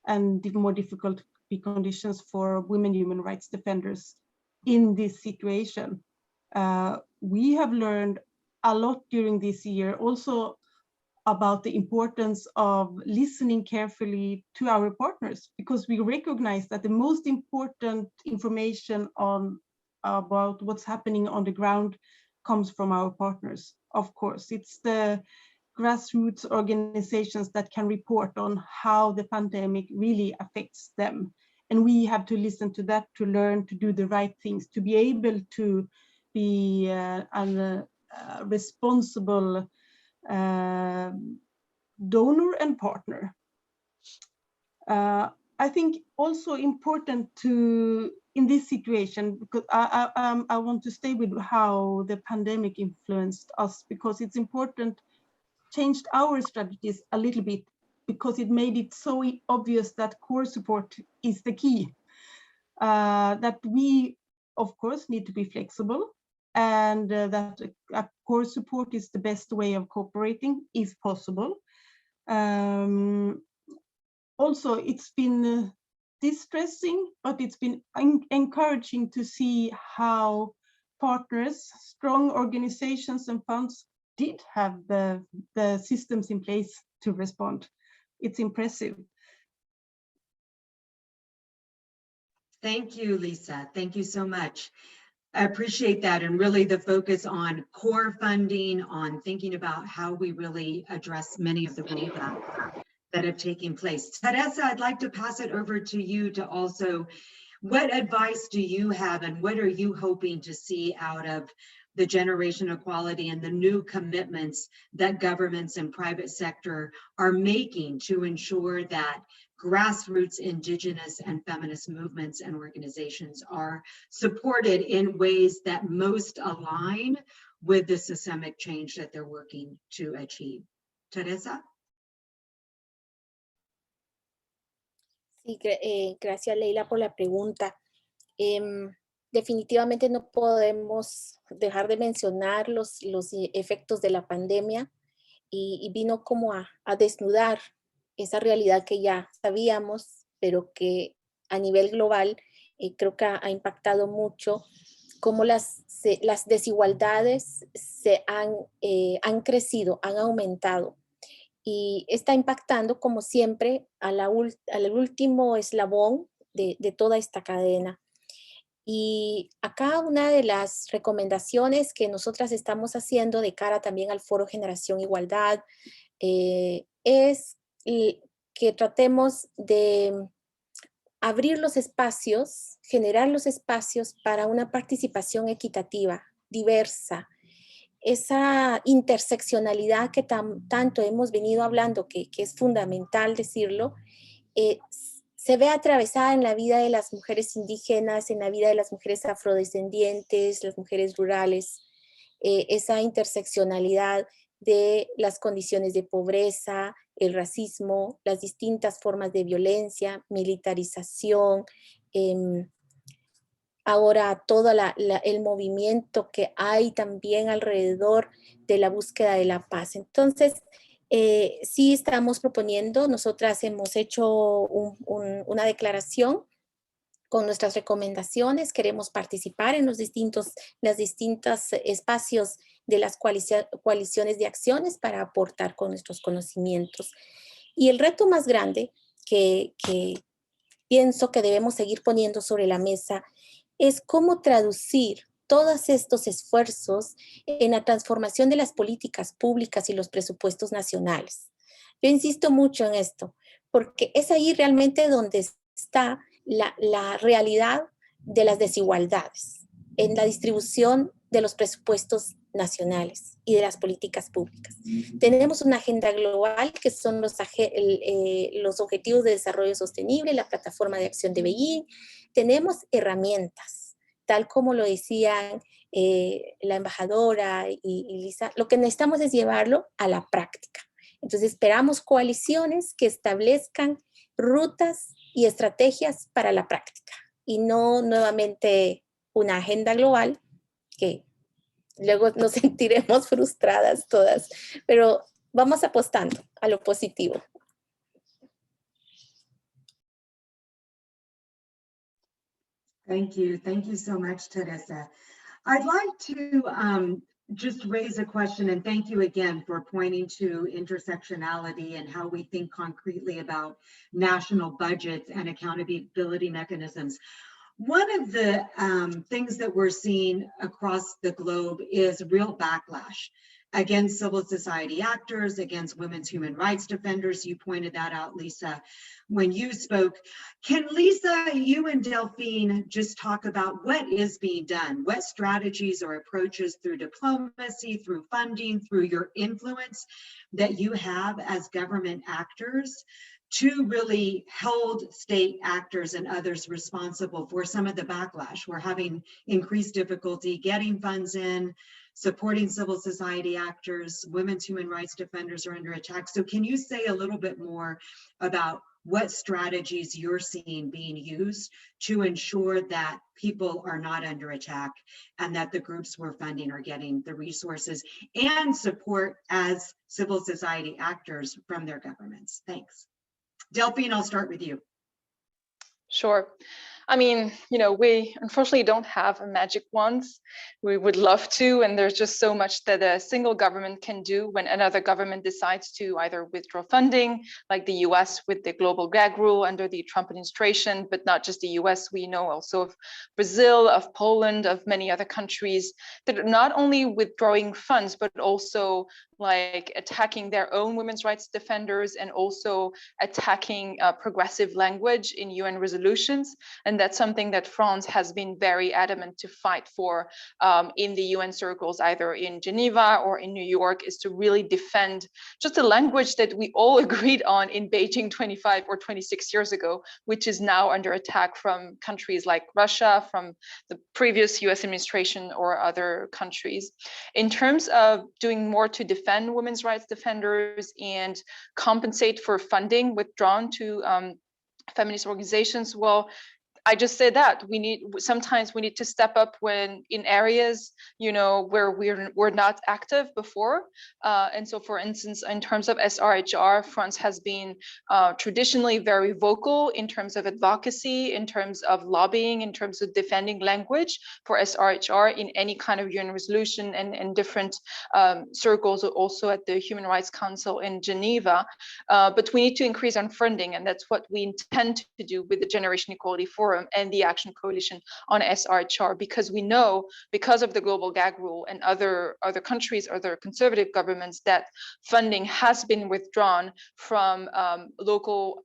and more difficult conditions for women human rights defenders in this situation. We have learned a lot during this year also about the importance of listening carefully to our partners, because we recognize that the most important information about what's happening on the ground comes from our partners. Of course, it's the grassroots organizations that can report on how the pandemic really affects them. And we have to listen to that to learn to do the right things, to be able to be a responsible donor and partner. I think also important to, in this situation, because I want to stay with how the pandemic influenced us, because it's important, changed our strategies a little bit, because it made it so obvious that core support is the key. That we, of course, need to be flexible, and that core support is the best way of cooperating if possible. Also, it's been distressing, but it's been encouraging to see how partners, strong organizations and funds did have the systems in place to respond. It's impressive. Thank you, Lisa. Thank you so much. I appreciate that, and really the focus on core funding, on thinking about how we really address many of the rollbacks that have taken place. Teresa, I'd like to pass it over to you to also, what advice do you have and what are you hoping to see out of the generation equality and the new commitments that governments and private sector are making to ensure that grassroots Indigenous and feminist movements and organizations are supported in ways that most align with the systemic change that they're working to achieve? Teresa? Sí, gracias Leila por la pregunta. Definitivamente no podemos dejar de mencionar los efectos de la pandemia y vino como a desnudar esa realidad que ya sabíamos, pero que a nivel global creo que ha impactado mucho, cómo las desigualdades han crecido, han aumentado. Y está impactando, como siempre, al último eslabón de toda esta cadena. Y acá una de las recomendaciones que nosotras estamos haciendo de cara también al Foro Generación Igualdad es que tratemos de abrir los espacios, generar los espacios para una participación equitativa, diversa, esa interseccionalidad que tanto hemos venido hablando, que es fundamental decirlo, se ve atravesada en la vida de las mujeres indígenas, en la vida de las mujeres afrodescendientes, las mujeres rurales, esa interseccionalidad de las condiciones de pobreza, el racismo, las distintas formas de violencia, militarización, ahora todo el movimiento que hay también alrededor de la búsqueda de la paz. Entonces, sí estamos proponiendo, nosotras hemos hecho una declaración con nuestras recomendaciones, queremos participar en los distintos espacios de las coaliciones de acciones para aportar con nuestros conocimientos. Y el reto más grande que pienso que debemos seguir poniendo sobre la mesa es cómo traducir todos estos esfuerzos en la transformación de las políticas públicas y los presupuestos nacionales. Yo insisto mucho en esto, porque es ahí realmente donde está la realidad de las desigualdades, en la distribución de los presupuestos nacionales y de las políticas públicas. Tenemos una agenda global que son los Objetivos de Desarrollo Sostenible, la Plataforma de Acción de Beijing. Tenemos herramientas, tal como lo decían la embajadora y Lisa, lo que necesitamos es llevarlo a la práctica. Entonces esperamos coaliciones que establezcan rutas y estrategias para la práctica y no nuevamente una agenda global que luego nos sentiremos frustradas todas, pero vamos apostando a lo positivo. Thank you so much, Teresa. I'd like to just raise a question, and thank you again for pointing to intersectionality and how we think concretely about national budgets and accountability mechanisms. One of the things that we're seeing across the globe is real backlash against civil society actors, against women's human rights defenders. You pointed that out, Lisa, when you spoke. Can Lisa, you and Delphine just talk about what is being done? What strategies or approaches through diplomacy, through funding, through your influence that you have as government actors to really hold state actors and others responsible for some of the backlash? We're having increased difficulty getting funds in, supporting civil society actors, women's human rights defenders are under attack. So can you say a little bit more about what strategies you're seeing being used to ensure that people are not under attack and that the groups we're funding are getting the resources and support as civil society actors from their governments? Thanks. Delphine, I'll start with you. Sure. I mean, we unfortunately don't have a magic wand. We would love to, and there's just so much that a single government can do when another government decides to either withdraw funding, like the US with the global gag rule under the Trump administration, but not just the US. We know also of Brazil, of Poland, of many other countries that are not only withdrawing funds, but also like attacking their own women's rights defenders and also attacking progressive language in UN resolutions. And that's something that France has been very adamant to fight for in the UN circles, either in Geneva or in New York, is to really defend just a language that we all agreed on in Beijing 25 or 26 years ago, which is now under attack from countries like Russia, from the previous US administration or other countries. In terms of doing more to defend women's rights defenders and compensate for funding withdrawn to feminist organizations, well, I just said that sometimes we need to step up when in areas, where we're not active before. And so, for instance, in terms of SRHR, France has been traditionally very vocal in terms of advocacy, in terms of lobbying, in terms of defending language for SRHR in any kind of UN resolution and in different circles, also at the Human Rights Council in Geneva. But we need to increase our funding, and that's what we intend to do with the Generation Equality Forum and the Action Coalition on SRHR, because we know, because of the global gag rule and other countries, other conservative governments, that funding has been withdrawn from local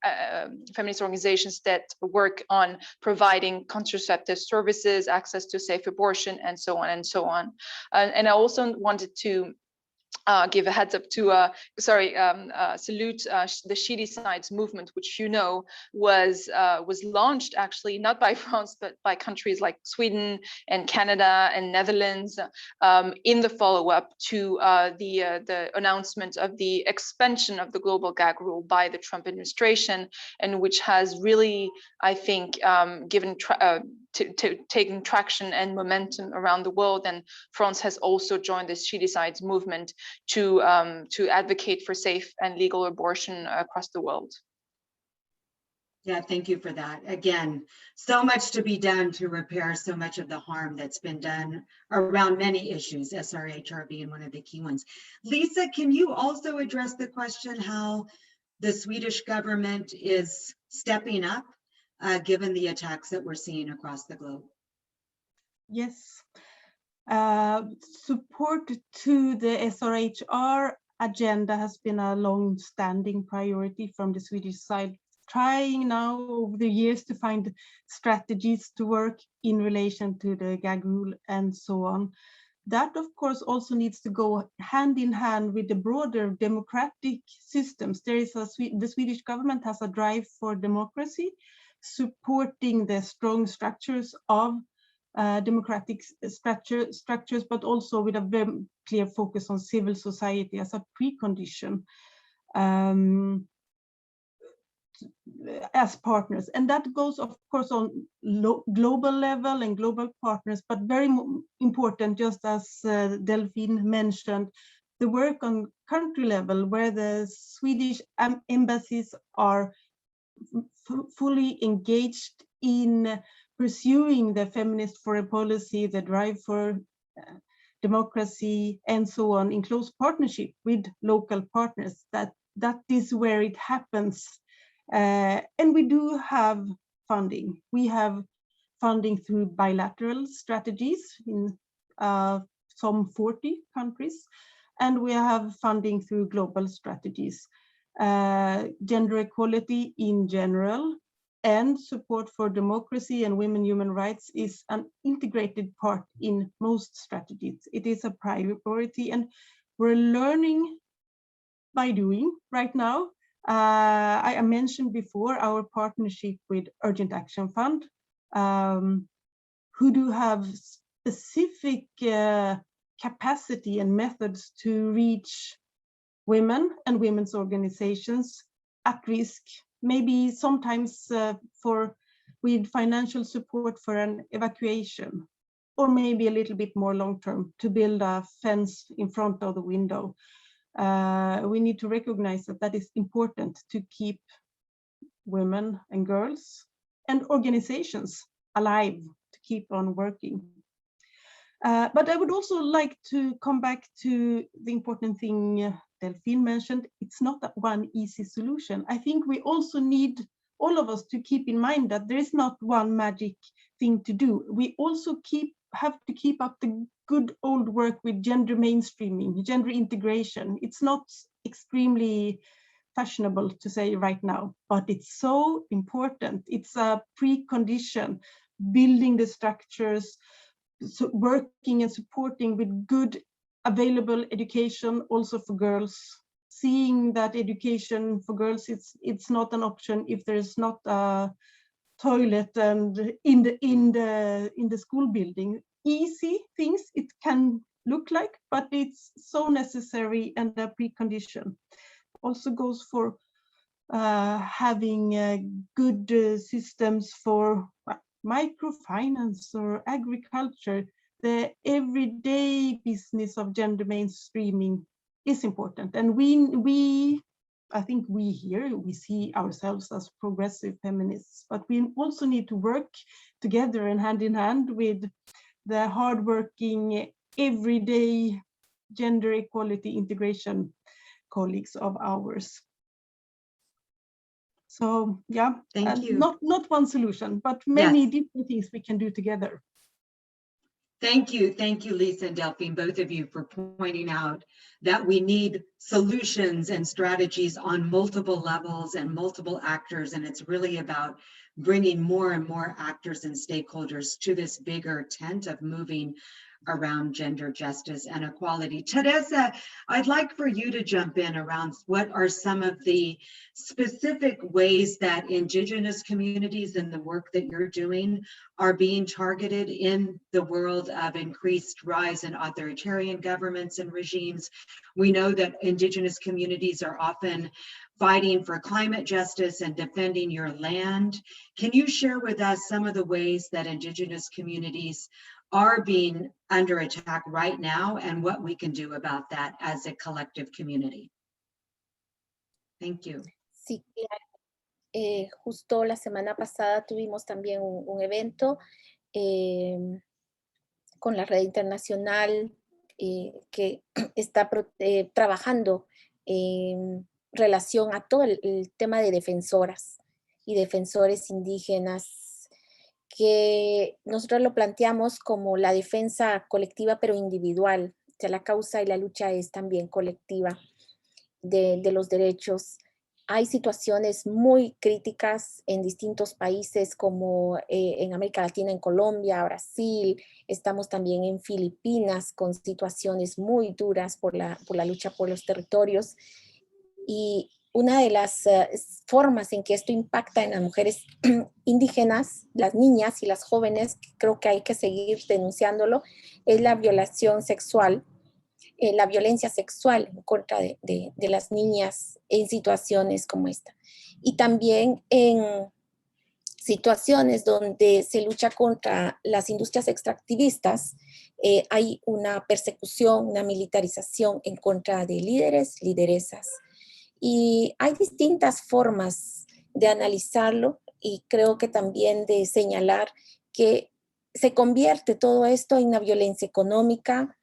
feminist organizations that work on providing contraceptive services, access to safe abortion, and so on and so on. And I also wanted to give a heads up to salute the She Decides movement, which was launched actually not by France but by countries like Sweden and Canada and Netherlands in the follow-up to the announcement of the expansion of the global gag rule by the Trump administration, and which has really, I think, taken traction and momentum around the world. And France has also joined this She Decides movement to advocate for safe and legal abortion across the world. Yeah, thank you for that. Again, so much to be done to repair so much of the harm that's been done around many issues, SRHR being one of the key ones. Lisa, can you also address the question how the Swedish government is stepping up, given the attacks that we're seeing across the globe? Yes. Support to the SRHR agenda has been a long-standing priority from the Swedish side, trying now over the years to find strategies to work in relation to the gag rule and so on. That, of course, also needs to go hand in hand with the broader democratic systems. There is the Swedish government has a drive for democracy, supporting the strong structures of democratic structures, but also with a very clear focus on civil society as a precondition as partners. And that goes, of course, on global level and global partners, but very important, just as Delphine mentioned, the work on country level, where the Swedish embassies are fully engaged in pursuing the feminist foreign policy, the drive for democracy, and so on, in close partnership with local partners. That is where it happens. And we do have funding. We have funding through bilateral strategies in some 40 countries, and we have funding through global strategies. Gender equality in general and support for democracy and women human rights is an integrated part in most strategies. It is a priority, and we're learning by doing right now. I mentioned before our partnership with Urgent Action Fund, who do have specific capacity and methods to reach women and women's organizations at risk, maybe sometimes with financial support for an evacuation, or maybe a little bit more long-term to build a fence in front of the window. We need to recognize that is important to keep women and girls and organizations alive, to keep on working. But I would also like to come back to the important thing Delphine mentioned. It's not one easy solution. I think we also need all of us to keep in mind that there is not one magic thing to do. We also have to keep up the good old work with gender mainstreaming, gender integration. It's not extremely fashionable to say right now, but it's so important. It's a precondition, building the structures, so working and supporting with good available education also for girls, seeing that education for girls, it's not an option if there's not a toilet and in the school building. Easy things it can look like, but it's so necessary and a precondition. Also goes for having good systems for microfinance or agriculture. The everyday business of gender mainstreaming is important, and I think we here, we see ourselves as progressive feminists, but we also need to work together and hand in hand with the hardworking, everyday gender equality integration colleagues of ours. So yeah, Thank you. Not one solution, but many different things we can do together. Thank you, Lisa and Delphine, both of you, for pointing out that we need solutions and strategies on multiple levels and multiple actors, and it's really about bringing more and more actors and stakeholders to this bigger tent of moving around gender justice and equality. Teresa, I'd like for you to jump in around what are some of the specific ways that Indigenous communities and the work that you're doing are being targeted in the world of increased rise in authoritarian governments and regimes. We know that Indigenous communities are often fighting for climate justice and defending your land. Can you share with us some of the ways that Indigenous communities are being under attack right now and what we can do about that as a collective community? Thank you. Sí, claro. Justo la semana pasada tuvimos también un evento con la red internacional que está trabajando relación a todo el tema de defensoras y defensores indígenas, que nosotros lo planteamos como la defensa colectiva pero individual. O sea, la causa y la lucha es también colectiva de los derechos. Hay situaciones muy críticas en distintos países como en América Latina, en Colombia, Brasil, estamos también en Filipinas con situaciones muy duras por la lucha por los territorios. Y una de las formas en que esto impacta en las mujeres indígenas, las niñas y las jóvenes, creo que hay que seguir denunciándolo, es la violación sexual, la violencia sexual en contra de las niñas en situaciones como esta. Y también en situaciones donde se lucha contra las industrias extractivistas, hay una persecución, una militarización en contra de líderes, lideresas. Y hay distintas formas de analizarlo y creo que también de señalar que se convierte todo esto en una violencia económica,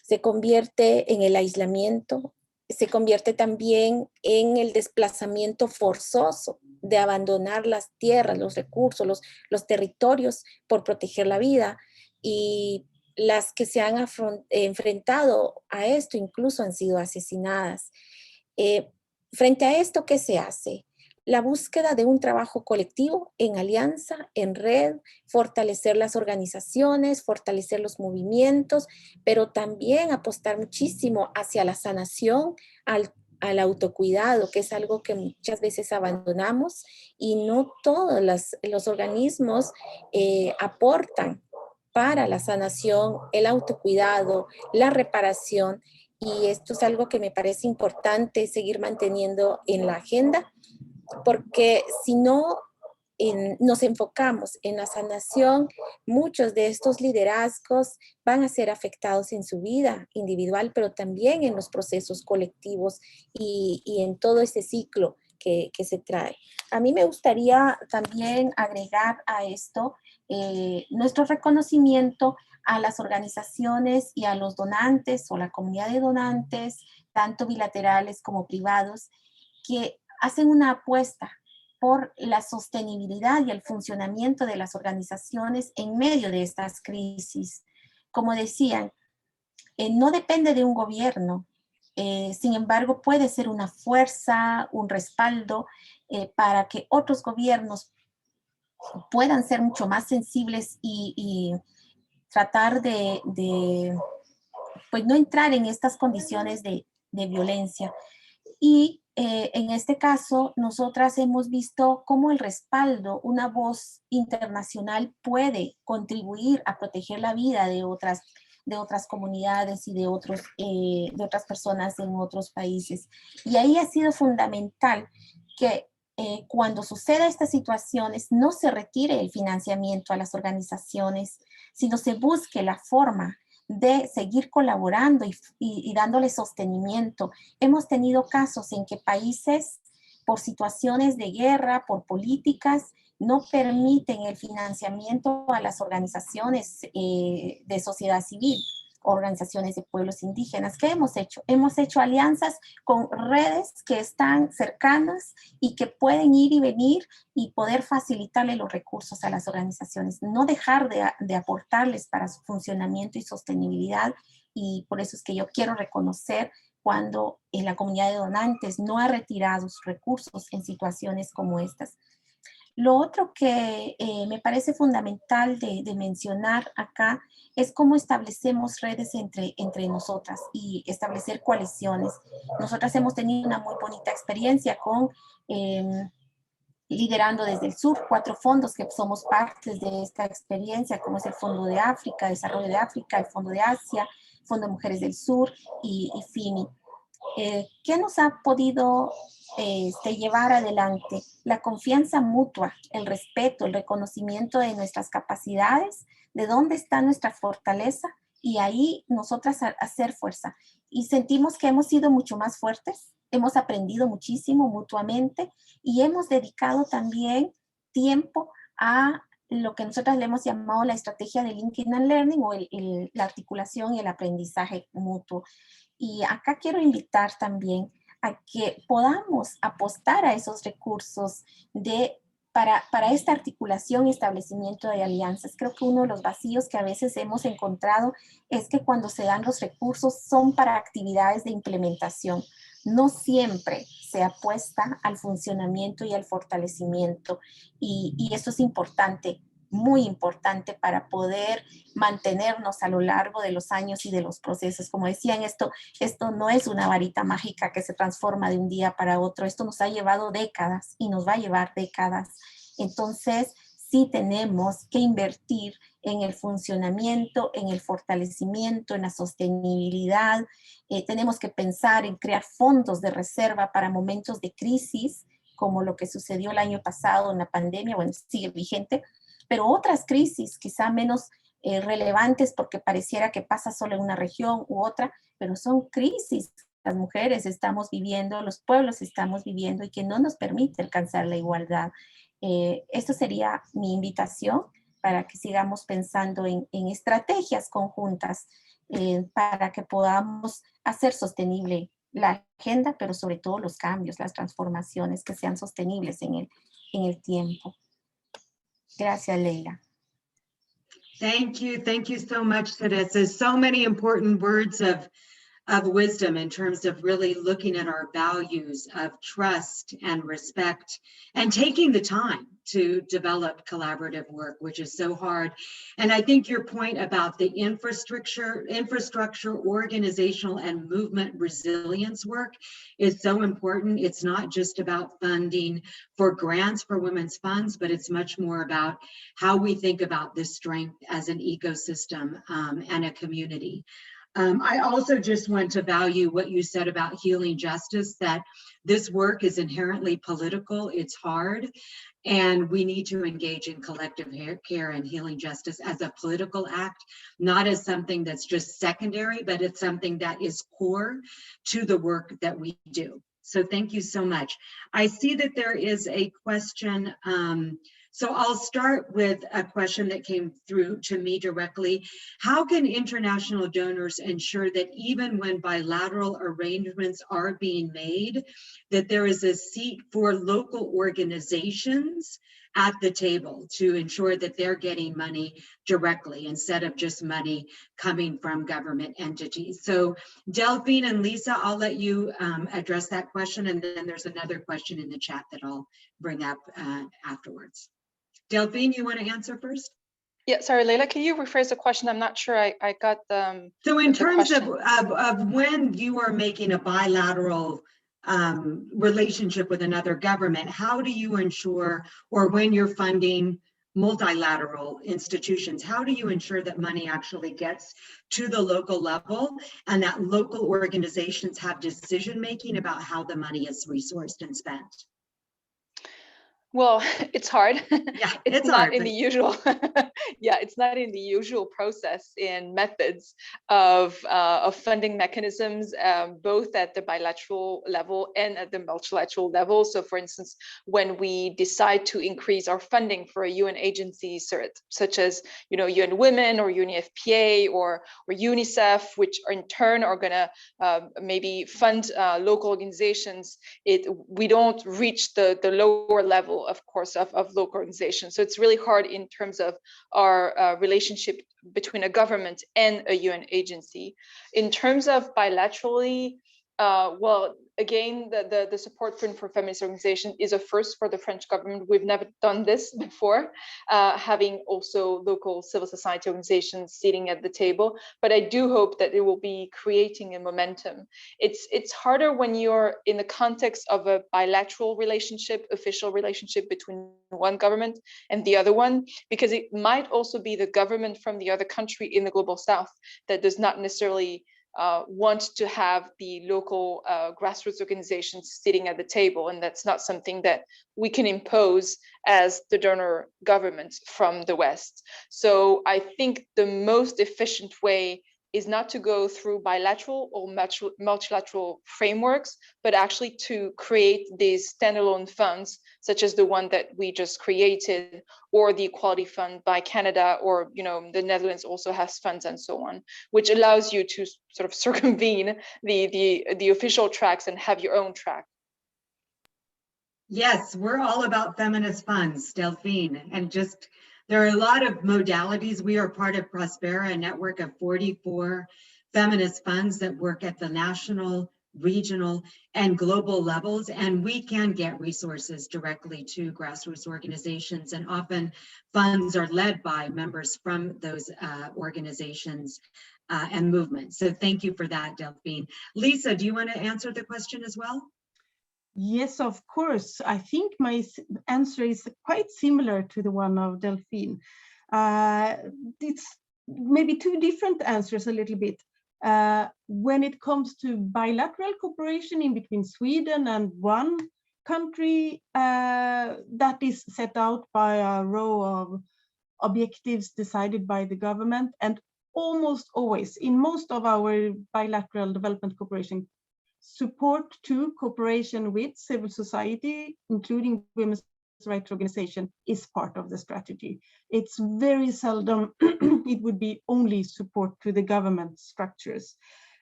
se convierte en el aislamiento, se convierte también en el desplazamiento forzoso de abandonar las tierras, los recursos, los territorios por proteger la vida. Y las que se han enfrentado a esto incluso han sido asesinadas. Frente a esto, ¿qué se hace? La búsqueda de un trabajo colectivo en alianza, en red, fortalecer las organizaciones, fortalecer los movimientos, pero también apostar muchísimo hacia la sanación, al autocuidado, que es algo que muchas veces abandonamos y no todos los organismos aportan para la sanación, el autocuidado, la reparación. Y esto es algo que me parece importante seguir manteniendo en la agenda, porque si no nos enfocamos en la sanación, muchos de estos liderazgos van a ser afectados en su vida individual, pero también en los procesos colectivos y en todo ese ciclo que se trae. A mí me gustaría también agregar a esto nuestro reconocimiento a las organizaciones y a los donantes o la comunidad de donantes, tanto bilaterales como privados, que hacen una apuesta por la sostenibilidad y el funcionamiento de las organizaciones en medio de estas crisis. Como decían, no depende de un gobierno, sin embargo puede ser una fuerza, un respaldo para que otros gobiernos puedan ser mucho más sensibles y tratar de pues no entrar en estas condiciones de violencia. Y en este caso, nosotras hemos visto cómo el respaldo, una voz internacional puede contribuir a proteger la vida de otras comunidades y de otras personas en otros países. Y ahí ha sido fundamental que cuando suceda estas situaciones no se retire el financiamiento a las organizaciones, sino se busque la forma de seguir colaborando y dándole sostenimiento. Hemos tenido casos en que países, por situaciones de guerra, por políticas, no permiten el financiamiento a las organizaciones de sociedad civil, organizaciones de pueblos indígenas. ¿Qué hemos hecho? Hemos hecho alianzas con redes que están cercanas y que pueden ir y venir y poder facilitarle los recursos a las organizaciones, no dejar de aportarles para su funcionamiento y sostenibilidad. Y por eso es que yo quiero reconocer cuando la comunidad de donantes no ha retirado sus recursos en situaciones como estas. Lo otro que me parece fundamental de mencionar acá es cómo establecemos redes entre nosotras y establecer coaliciones. Nosotras hemos tenido una muy bonita experiencia con liderando desde el sur 4 fondos que somos partes de esta experiencia, como es el Fondo de África, Desarrollo de África, el Fondo de Asia, Fondo de Mujeres del Sur y FIMI. ¿Qué nos ha podido llevar adelante? La confianza mutua, el respeto, el reconocimiento de nuestras capacidades, de dónde está nuestra fortaleza y ahí nosotras hacer fuerza. Y sentimos que hemos sido mucho más fuertes, hemos aprendido muchísimo mutuamente y hemos dedicado también tiempo a lo que nosotros le hemos llamado la estrategia de Linking and Learning o la articulación y el aprendizaje mutuo. Y acá quiero invitar también a que podamos apostar a esos recursos para esta articulación y establecimiento de alianzas. Creo que uno de los vacíos que a veces hemos encontrado es que cuando se dan los recursos son para actividades de implementación. No siempre se apuesta al funcionamiento y al fortalecimiento, y eso es importante, muy importante para poder mantenernos a lo largo de los años y de los procesos. Como decían, esto no es una varita mágica que se transforma de un día para otro. Esto nos ha llevado décadas y nos va a llevar décadas. Entonces, sí tenemos que invertir en el funcionamiento, en el fortalecimiento, en la sostenibilidad. Tenemos que pensar en crear fondos de reserva para momentos de crisis, como lo que sucedió el año pasado en la pandemia, bueno, sigue vigente, pero otras crisis quizá menos relevantes porque pareciera que pasa solo en una región u otra, pero son crisis que las mujeres estamos viviendo, los pueblos estamos viviendo y que no nos permite alcanzar la igualdad. Esto sería mi invitación para que sigamos pensando en estrategias conjuntas para que podamos hacer sostenible la agenda, pero sobre todo los cambios, las transformaciones que sean sostenibles en el tiempo. Gracias, Leila. Thank you so much, Teresa. So many important words of wisdom in terms of really looking at our values of trust and respect and taking the time to develop collaborative work, which is so hard. And I think your point about the infrastructure, organizational and movement resilience work is so important. It's not just about funding for grants for women's funds, but it's much more about how we think about this strength as an ecosystem and a community. I also just want to value what you said about healing justice, that this work is inherently political, it's hard, and we need to engage in collective care and healing justice as a political act, not as something that's just secondary, but it's something that is core to the work that we do. So thank you so much. I see that there is a question. So I'll start with a question that came through to me directly. How can international donors ensure that even when bilateral arrangements are being made, that there is a seat for local organizations at the table to ensure that they're getting money directly instead of just money coming from government entities? So Delphine and Lisa, I'll let you address that question, and then there's another question in the chat that I'll bring up afterwards. Delphine, you want to answer first? Yeah, sorry, Leila, can you rephrase the question? I'm not sure I got the So in terms of when you are making a bilateral relationship with another government, how do you ensure, or when you're funding multilateral institutions, how do you ensure that money actually gets to the local level and that local organizations have decision-making about how the money is resourced and spent? Well, it's hard. Yeah, it's not hard, in the usual. Yeah, it's not in the usual process and methods of funding mechanisms, both at the bilateral level and at the multilateral level. So, for instance, when we decide to increase our funding for a UN agency, such as UN Women or UNFPA or UNICEF, which in turn are going to maybe fund local organizations, we don't reach the lower level, of course, of local organizations. So it's really hard in terms of our relationship between a government and a UN agency. In terms of bilaterally, well, again, the support for feminist organization is a first for the French government. We've never done this before, having also local civil society organizations sitting at the table. But I do hope that it will be creating a momentum. It's harder when you're in the context of a bilateral relationship, official relationship between one government and the other one, because it might also be the government from the other country in the global south that does not necessarily want to have the local grassroots organizations sitting at the table, and that's not something that we can impose as the donor government from the West. So I think the most efficient way is not to go through bilateral or multilateral frameworks, but actually to create these standalone funds, such as the one that we just created, or the Equality Fund by Canada, or the Netherlands also has funds and so on, which allows you to sort of circumvene the official tracks and have your own track. Yes, we're all about feminist funds, Delphine, and there are a lot of modalities. We are part of Prospera, a network of 44 feminist funds that work at the national, regional, and global levels, and we can get resources directly to grassroots organizations, and often funds are led by members from those organizations and movements. So thank you for that, Delphine. Lisa, do you want to answer the question as well? Yes, of course. I think my answer is quite similar to the one of Delphine. It's maybe two different answers a little bit. When it comes to bilateral cooperation in between Sweden and one country, that is set out by a row of objectives decided by the government, and almost always in most of our bilateral development cooperation, support to cooperation with civil society, including women's rights organization, is part of the strategy. It's very seldom it would be only support to the government structures.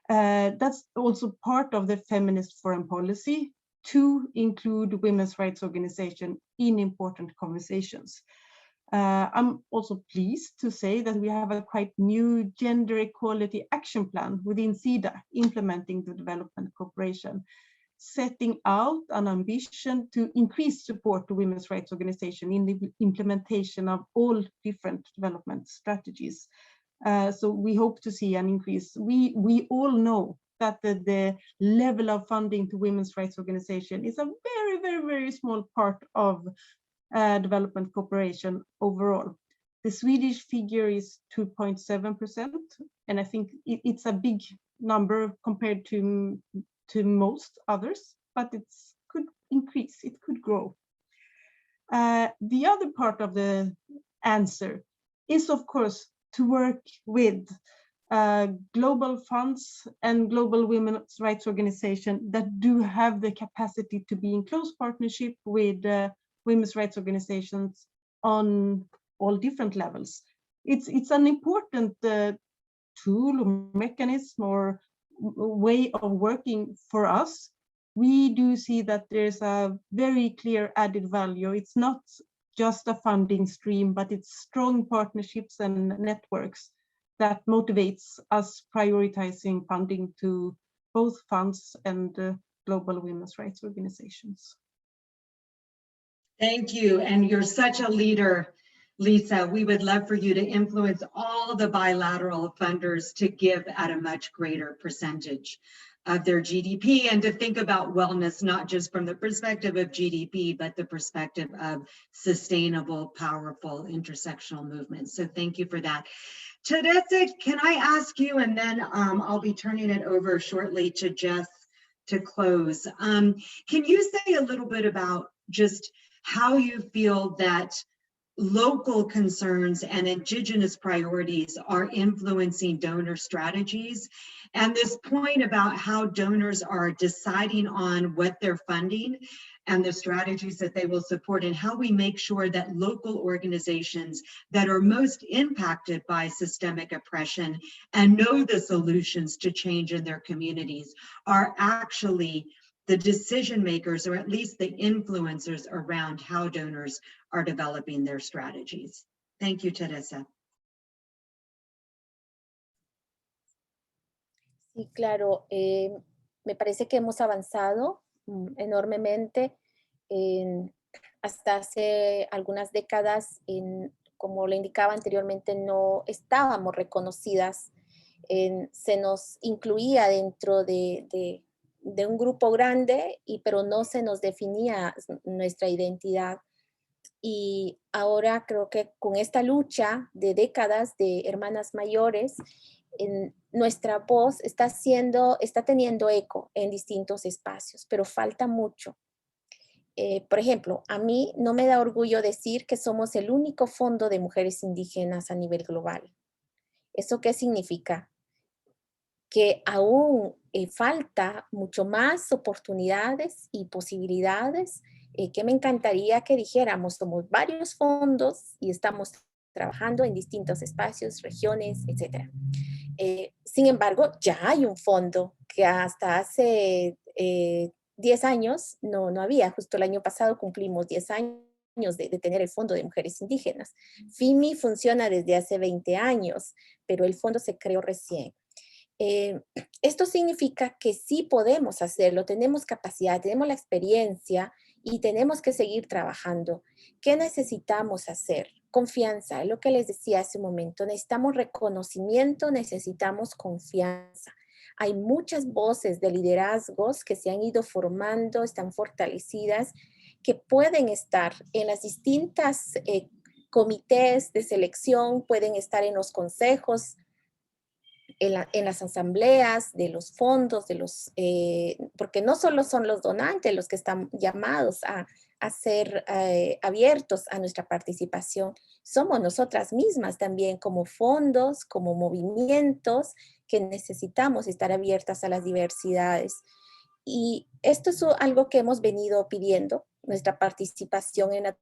That's also part of the feminist foreign policy, to include women's rights organization in important conversations. I'm also pleased to say that we have a quite new gender equality action plan within SIDA, implementing the development cooperation, setting out an ambition to increase support to women's rights organization in the implementation of all different development strategies. So we hope to see an increase. We all know that the level of funding to women's rights organization is a very, very, very small part of development cooperation overall. The Swedish figure is 2.7%, and I think it's a big number compared to most others, but it could increase, it could grow. The other part of the answer is, of course, to work with global funds and global women's rights organizations that do have the capacity to be in close partnership with women's rights organizations on all different levels. It's an important tool or mechanism or way of working for us. We do see that there's a very clear added value. It's not just a funding stream, but it's strong partnerships and networks that motivates us prioritizing funding to both funds and global women's rights organizations. Thank you, and you're such a leader, Lisa. We would love for you to influence all the bilateral funders to give at a much greater percentage of their GDP, and to think about wellness, not just from the perspective of GDP, but the perspective of sustainable, powerful, intersectional movements. So thank you for that. Teresa, can I ask you, and then I'll be turning it over shortly to Jess to close. Can you say a little bit about just how you feel that local concerns and Indigenous priorities are influencing donor strategies, and this point about how donors are deciding on what they're funding and the strategies that they will support, and how we make sure that local organizations that are most impacted by systemic oppression and know the solutions to change in their communities are actually the decision makers, or at least the influencers around how donors are developing their strategies. Thank you, Teresa. Sí, claro. Me parece que hemos avanzado enormemente. Hasta hace algunas décadas, como le indicaba anteriormente, no estábamos reconocidas. Se nos incluía dentro de un grupo grande, pero no se nos definía nuestra identidad. Y ahora creo que con esta lucha de décadas de hermanas mayores, nuestra voz está teniendo eco en distintos espacios, pero falta mucho. Por ejemplo, a mí no me da orgullo decir que somos el único fondo de mujeres indígenas a nivel global. ¿Eso qué significa? que aún falta mucho más oportunidades y posibilidades, que me encantaría que dijéramos, somos varios fondos y estamos trabajando en distintos espacios, regiones, etc. Sin embargo, ya hay un fondo que hasta hace 10 años no había. Justo el año pasado cumplimos 10 años de tener el Fondo de Mujeres Indígenas. FIMI funciona desde hace 20 años, pero el fondo se creó recién. Esto significa que sí podemos hacerlo, tenemos capacidad, tenemos la experiencia y tenemos que seguir trabajando. ¿Qué necesitamos hacer? Confianza, es lo que les decía hace un momento. Necesitamos reconocimiento, necesitamos confianza. Hay muchas voces de liderazgos que se han ido formando, están fortalecidas, que pueden estar en las distintas comités de selección, pueden estar en los consejos, en las asambleas de los fondos, porque no solo son los donantes los que están llamados a ser abiertos a nuestra participación, somos nosotras mismas también como fondos, como movimientos que necesitamos estar abiertas a las diversidades. Y esto es algo que hemos venido pidiendo, nuestra participación en la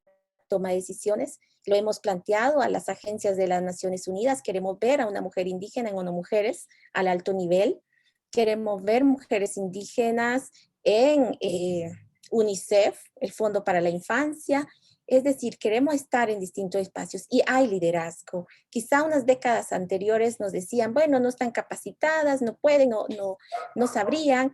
toma de decisiones. Lo hemos planteado a las agencias de las Naciones Unidas. Queremos ver a una mujer indígena en ONU Mujeres al alto nivel. Queremos ver mujeres indígenas en UNICEF, el Fondo para la Infancia. Es decir, queremos estar en distintos espacios y hay liderazgo. Quizá unas décadas anteriores nos decían, bueno, no están capacitadas, no pueden, no sabrían.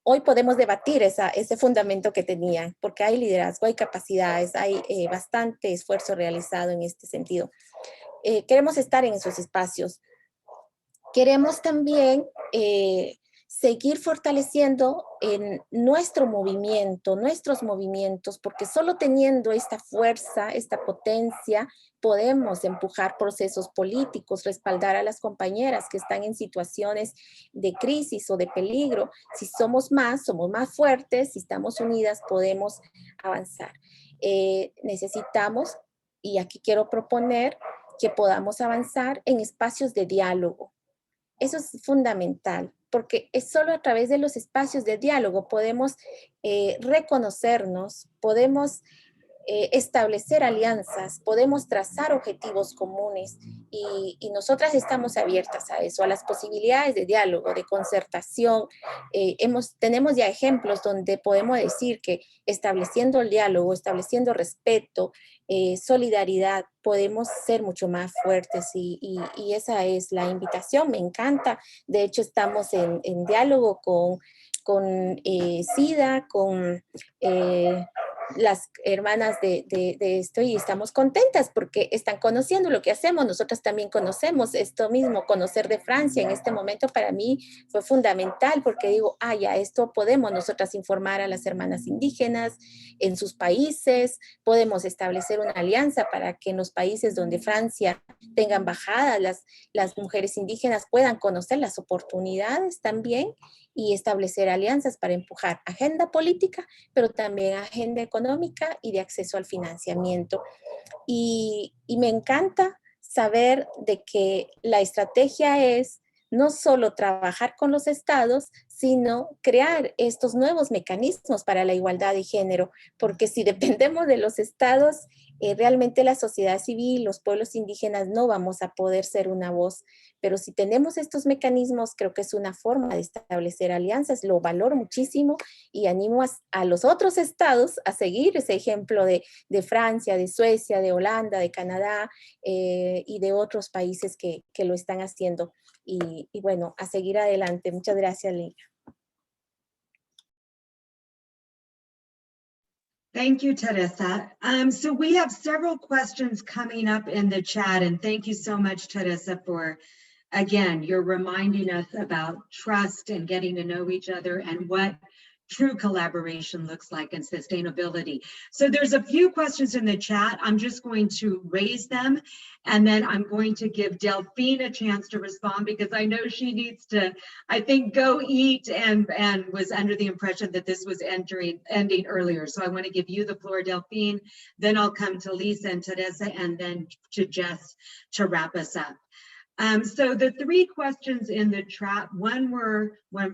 Hoy podemos debatir ese fundamento que tenían, porque hay liderazgo, hay capacidades, hay bastante esfuerzo realizado en este sentido. Queremos estar en esos espacios. Queremos también seguir fortaleciendo en nuestro movimiento, nuestros movimientos, porque solo teniendo esta fuerza, esta potencia, podemos empujar procesos políticos, respaldar a las compañeras que están en situaciones de crisis o de peligro. Si somos más fuertes, si estamos unidas, podemos avanzar. Necesitamos, y aquí quiero proponer, que podamos avanzar en espacios de diálogo. Eso es fundamental, porque es solo a través de los espacios de diálogo podemos reconocernos, podemos establecer alianzas, podemos trazar objetivos comunes y nosotras estamos abiertas a eso, a las posibilidades de diálogo, de concertación. Tenemos ya ejemplos donde podemos decir que estableciendo el diálogo, estableciendo respeto, solidaridad, podemos ser mucho más fuertes y esa es la invitación. Me encanta. De hecho, estamos en diálogo con SIDA, con las hermanas de esto y estamos contentas porque están conociendo lo que hacemos. Nosotras también conocemos esto mismo, conocer de Francia en este momento para mí fue fundamental porque digo, ya esto podemos nosotras informar a las hermanas indígenas en sus países, podemos establecer una alianza para que en los países donde Francia tenga embajadas, las mujeres indígenas puedan conocer las oportunidades también y establecer alianzas para empujar agenda política, pero también agenda económica y de acceso al financiamiento. Y me encanta saber de que la estrategia es no solo trabajar con los estados, sino crear estos nuevos mecanismos para la igualdad de género, porque si dependemos de los estados, realmente la sociedad civil, los pueblos indígenas no vamos a poder ser una voz, pero si tenemos estos mecanismos, creo que es una forma de establecer alianzas, lo valoro muchísimo y animo a los otros estados a seguir ese ejemplo de Francia, de Suecia, de Holanda, de Canadá y de otros países que lo están haciendo. Y bueno, a seguir adelante. Muchas gracias, Leila. Thank you, Teresa. So we have several questions coming up in the chat, and thank you so much, Teresa, for, again, you're reminding us about trust and getting to know each other and what true collaboration looks like and sustainability. So there's a few questions in the chat. I'm just going to raise them and then I'm going to give Delphine a chance to respond because I know she needs to, I think, go eat and was under the impression that this was ending earlier. So I want to give you the floor, Delphine, then I'll come to Lisa and Teresa and then to Jess to wrap us up. So the three questions in the chat, one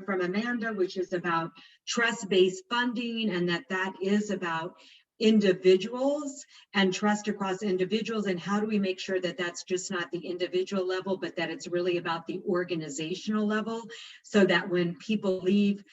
from Amanda, which is about trust-based funding, and that is about individuals and trust across individuals, and how do we make sure that that's just not the individual level, but that it's really about the organizational level, so that when people leave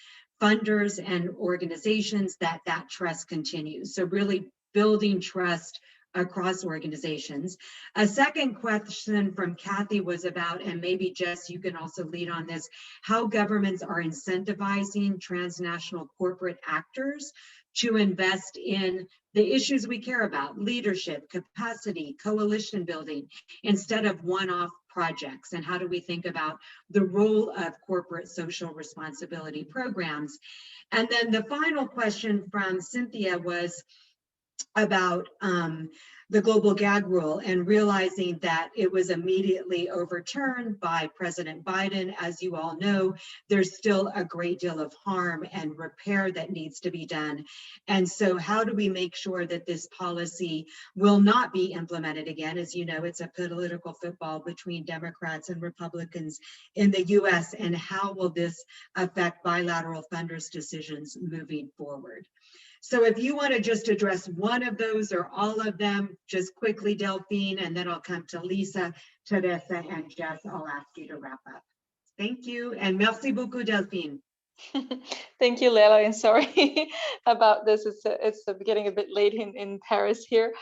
funders and organizations, that trust continues. So really building trust across organizations. A second question from Kathy was about, and maybe Jess, you can also lead on this, how governments are incentivizing transnational corporate actors to invest in the issues we care about: leadership, capacity, coalition building, instead of one-off projects. And how do we think about the role of corporate social responsibility programs? And then the final question from Cynthia was about the global gag rule, and realizing that it was immediately overturned by President Biden. As you all know, there's still a great deal of harm and repair that needs to be done. And so how do we make sure that this policy will not be implemented again? As you know, it's a political football between Democrats and Republicans in the US, and how will this affect bilateral funders' decisions moving forward? So if you want to just address one of those or all of them, just quickly, Delphine, and then I'll come to Lisa, Teresa, and Jess. I'll ask you to wrap up. Thank you, and merci beaucoup, Delphine. Thank you, Leila, and sorry about this. It's getting a bit late in Paris here.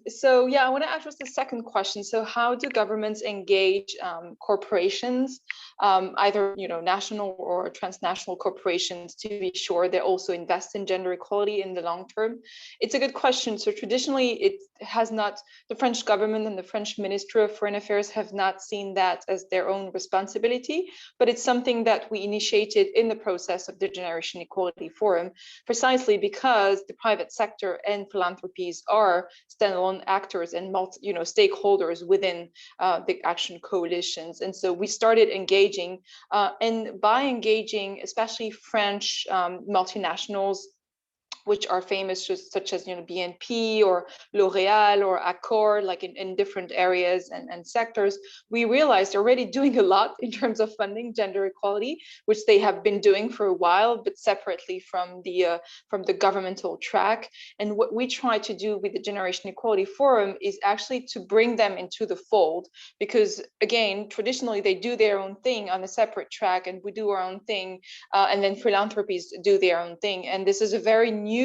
So yeah, I want to address the second question. So how do governments engage corporations, either national or transnational corporations, to be sure they also invest in gender equality in the long term? It's a good question. So traditionally, it has not, the French government and the French Ministry of Foreign Affairs have not seen that as their own responsibility, but it's something that we initiated in the process of the Generation Equality Forum, precisely because the private sector and philanthropies are standalone actors and stakeholders within the action coalitions. And so we started engaging, and by engaging especially French multinationals, which are famous, such as BNP or L'Oréal or Accor, like in different areas and sectors, we realized they're already doing a lot in terms of funding gender equality, which they have been doing for a while, but separately from the governmental track. And what we try to do with the Generation Equality Forum is actually to bring them into the fold, because again, traditionally they do their own thing on a separate track, and we do our own thing, and then philanthropies do their own thing. And this is a very new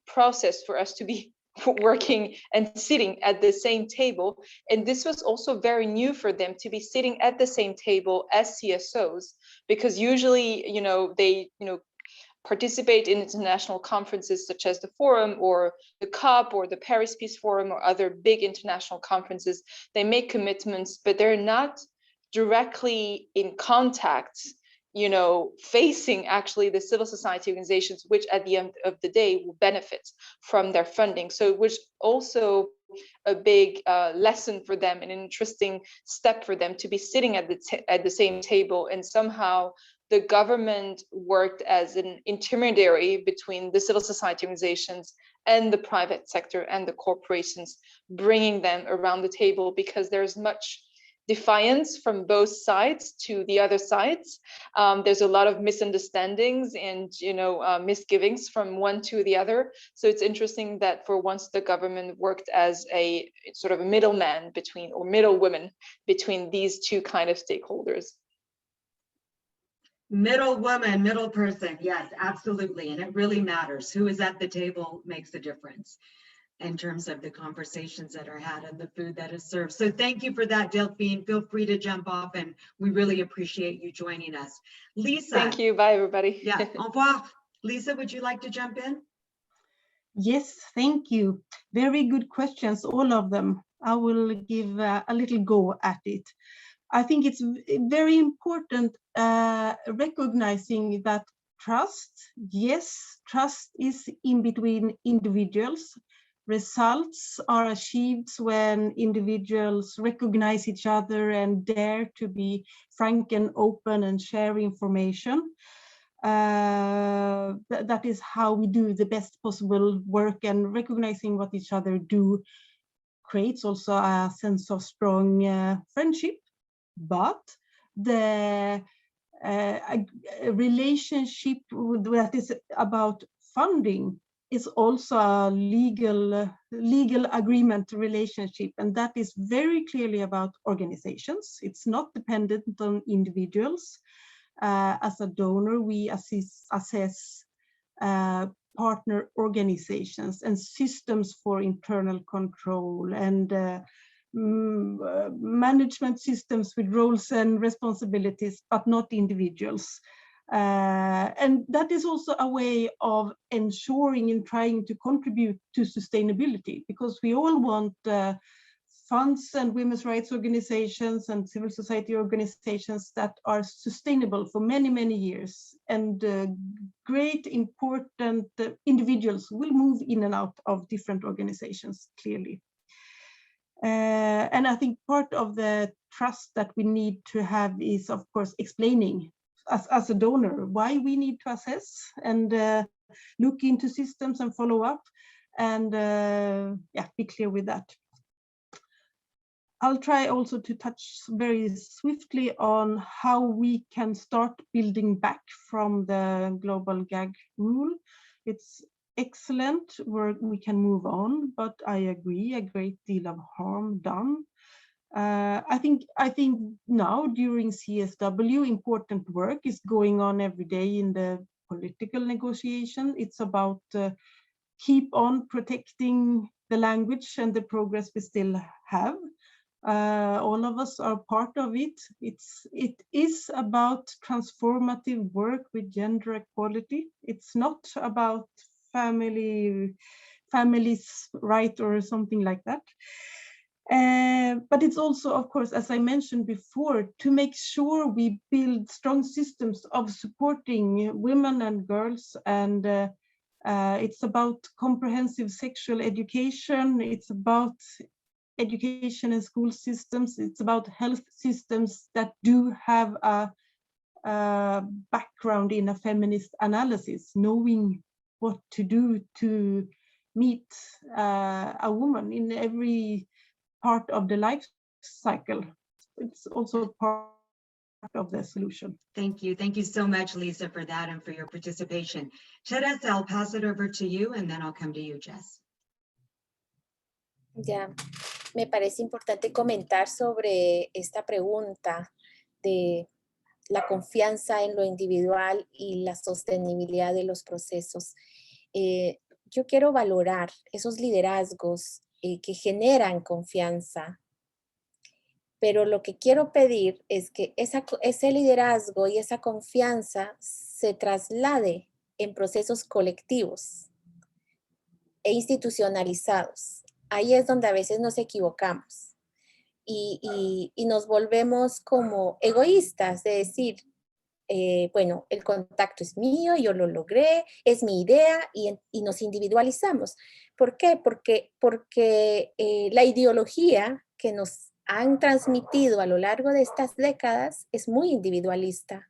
process for us to be working and sitting at the same table. And this was also very new for them to be sitting at the same table as CSOs, because usually, they, participate in international conferences such as the Forum or the COP or the Paris Peace Forum or other big international conferences. They make commitments, but they're not directly in contact, facing actually the civil society organizations, which at the end of the day will benefit from their funding. So it was also a big lesson for them, an interesting step for them to be sitting at the same table. And somehow the government worked as an intermediary between the civil society organizations and the private sector and the corporations, bringing them around the table, because there's much defiance from both sides to the other sides. There's a lot of misunderstandings and misgivings from one to the other. So it's interesting that for once the government worked as a sort of a middleman between, or middlewoman between, these two kind of stakeholders. Middle woman, middle person, yes, absolutely. And it really matters. Who is at the table makes a difference in terms of the conversations that are had and the food that is served. So thank you for that, Delphine. Feel free to jump off, and we really appreciate you joining us. Lisa. Thank you. Bye, everybody. Yeah, au revoir. Lisa, would you like to jump in? Yes, thank you. Very good questions, all of them. I will give a little go at it. I think it's very important recognizing that trust, yes, trust is in between individuals. Results are achieved when individuals recognize each other and dare to be frank and open and share information. That is how we do the best possible work, and recognizing what each other do creates also a sense of strong friendship. but the relationship that is about funding is also a legal agreement relationship, and that is very clearly about organizations. It's not dependent on individuals. As a donor, we assess partner organizations and systems for internal control and management systems with roles and responsibilities, but not individuals. And that is also a way of ensuring and trying to contribute to sustainability, because we all want funds and women's rights organizations and civil society organizations that are sustainable for many, many years. And great, important individuals will move in and out of different organizations, clearly. And I think part of the trust that we need to have is, of course, explaining as a donor why we need to assess and look into systems and follow up, and yeah, be clear with that. I'll try also to touch very swiftly on how we can start building back from the global gag rule. It's excellent work, we can move on, but I agree, a great deal of harm done. I think now during CSW, important work is going on every day in the political negotiation. It's about keep on protecting the language and the progress we still have. All of us are part of it. It is about transformative work with gender equality. It's not about family's right or something like that. But it's also, of course, as I mentioned before, to make sure we build strong systems of supporting women and girls, and it's about comprehensive sexual education. It's about education and school systems. It's about health systems that do have a background in a feminist analysis, knowing what to do to meet a woman in every part of the life cycle. It's also part of the solution. Thank you. Thank you so much, Lisa, for that and for your participation. Cheres, I'll pass it over to you, and then I'll come to you, Jess. Ya, me parece importante comentar sobre esta pregunta de la confianza en lo individual y la sostenibilidad de los procesos. Yo quiero valorar esos liderazgos que generan confianza, pero lo que quiero pedir es que ese liderazgo y esa confianza se traslade en procesos colectivos e institucionalizados. Ahí es donde a veces nos equivocamos y nos volvemos como egoístas de decir, bueno, el contacto es mío, yo lo logré, es mi idea y nos individualizamos. ¿Por qué? Porque la ideología que nos han transmitido a lo largo de estas décadas es muy individualista.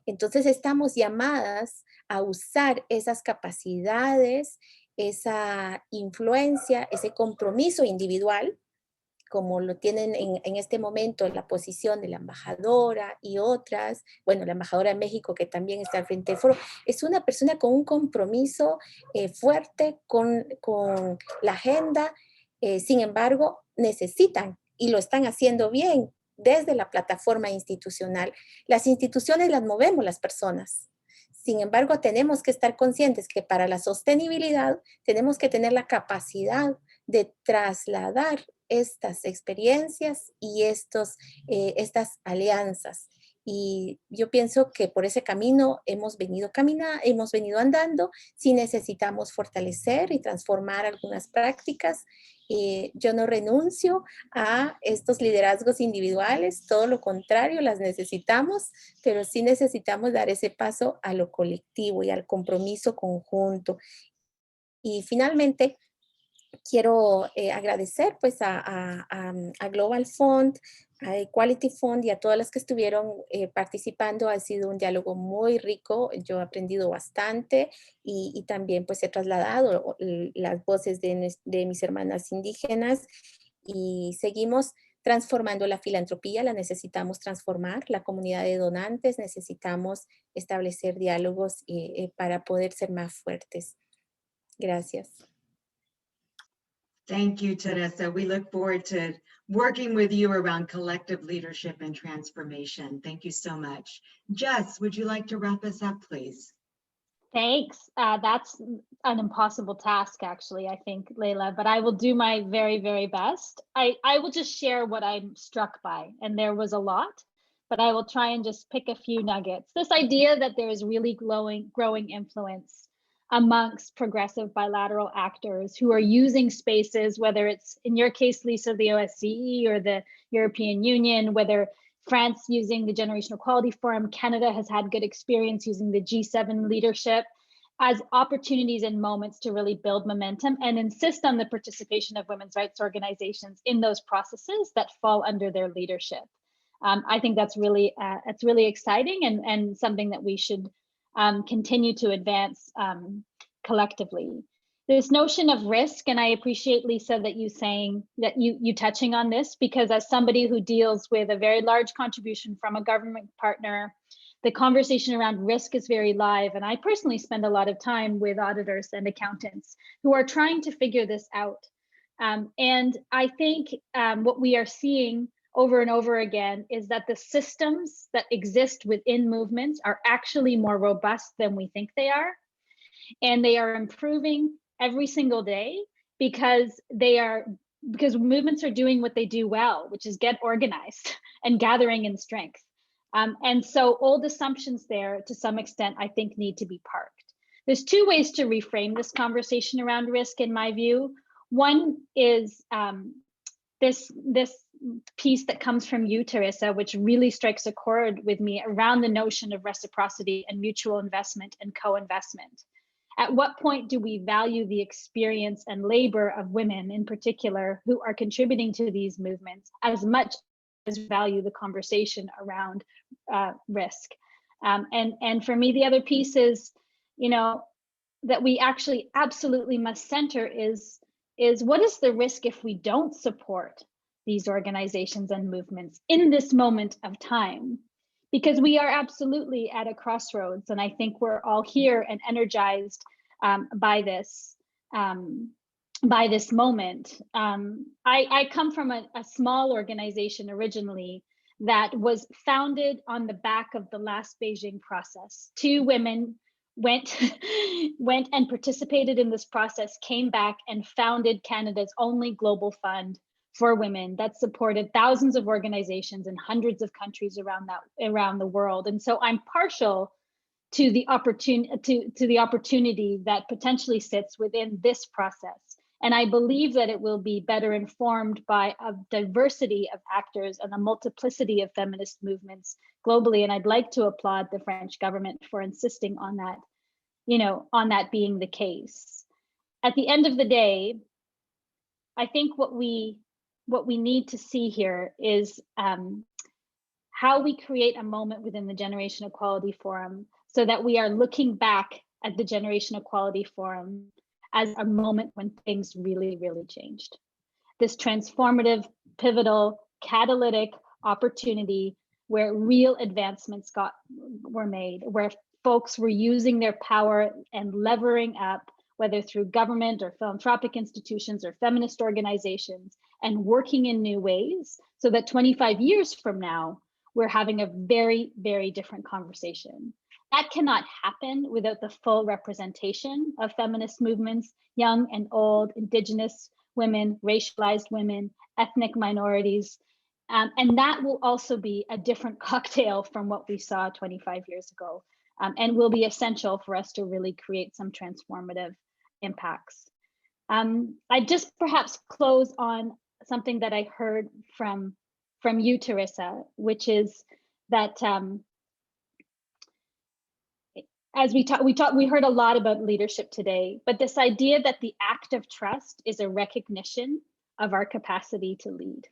Entonces estamos llamadas a usar esas capacidades, esa influencia, ese compromiso individual, como lo tienen en este momento en la posición de la embajadora y otras, bueno, la embajadora de México que también está al frente del foro, es una persona con un compromiso fuerte con la agenda, sin embargo, necesitan y lo están haciendo bien desde la plataforma institucional. Las instituciones las movemos las personas. Sin embargo, tenemos que estar conscientes que para la sostenibilidad tenemos que tener la capacidad de trasladar estas experiencias y estas alianzas. Y yo pienso que por ese camino hemos venido andando. Si necesitamos fortalecer y transformar algunas prácticas, yo no renuncio a estos liderazgos individuales, todo lo contrario, las necesitamos, pero sí necesitamos dar ese paso a lo colectivo y al compromiso conjunto. Y finalmente, quiero agradecer pues a Global Fund, a Equality Fund y a todas las que estuvieron participando. Ha sido un diálogo muy rico, yo he aprendido bastante y también pues he trasladado las voces de mis hermanas indígenas y seguimos transformando la filantropía, la necesitamos transformar, la comunidad de donantes necesitamos establecer diálogos para poder ser más fuertes. Gracias. Thank you, Teresa. We look forward to working with you around collective leadership and transformation. Thank you so much. Jess, would you like to wrap us up, please? Thanks. That's an impossible task, actually, I think, Leila, but I will do my very, very best. I will just share what I'm struck by, and there was a lot, but I will try and just pick a few nuggets. This idea that there is really growing influence amongst progressive bilateral actors who are using spaces, whether it's, in your case, Lisa, the OSCE or the European Union, whether France using the Generational Equality Forum, Canada has had good experience using the G7 leadership as opportunities and moments to really build momentum and insist on the participation of women's rights organizations in those processes that fall under their leadership. I think that's really exciting and something that we should continue to advance collectively. This notion of risk, and I appreciate, Lisa, that you saying that you touching on this, because as somebody who deals with a very large contribution from a government partner, the conversation around risk is very live. And I personally spend a lot of time with auditors and accountants who are trying to figure this out. And I think what we are seeing over and over again is that the systems that exist within movements are actually more robust than we think they are. And they are improving every single day because movements are doing what they do well, which is get organized and gathering in strength. And so old assumptions there, to some extent, I think need to be parked. There's two ways to reframe this conversation around risk, in my view. One is this piece that comes from you, Teresa, which really strikes a chord with me around the notion of reciprocity and mutual investment and co-investment. At what point do we value the experience and labor of women in particular who are contributing to these movements as much as value the conversation around risk? And for me, the other piece is, that we actually absolutely must center is what is the risk if we don't support these organizations and movements in this moment of time? Because we are absolutely at a crossroads, and I think we're all here and energized by this moment. I come from a small organization originally that was founded on the back of the last Beijing process. Two women went and participated in this process, came back and founded Canada's only global fund for women that supported thousands of organizations in hundreds of countries around the world. And so I'm partial to the opportunity that potentially sits within this process. And I believe that it will be better informed by a diversity of actors and a multiplicity of feminist movements globally. And I'd like to applaud the French government for insisting on that, on that being the case. At the end of the day, I think what we need to see here is how we create a moment within the Generation Equality Forum so that we are looking back at the Generation Equality Forum as a moment when things really, really changed. This transformative, pivotal, catalytic opportunity where real advancements were made, where folks were using their power and levering up, whether through government or philanthropic institutions or feminist organizations, and working in new ways so that 25 years from now, we're having a very, very different conversation. That cannot happen without the full representation of feminist movements, young and old, Indigenous women, racialized women, ethnic minorities. And that will also be a different cocktail from what we saw 25 years ago, and will be essential for us to really create some transformative impacts. I just perhaps close on something that I heard from you, Teresa, which is that as we heard a lot about leadership today, but this idea that the act of trust is a recognition of our capacity to lead.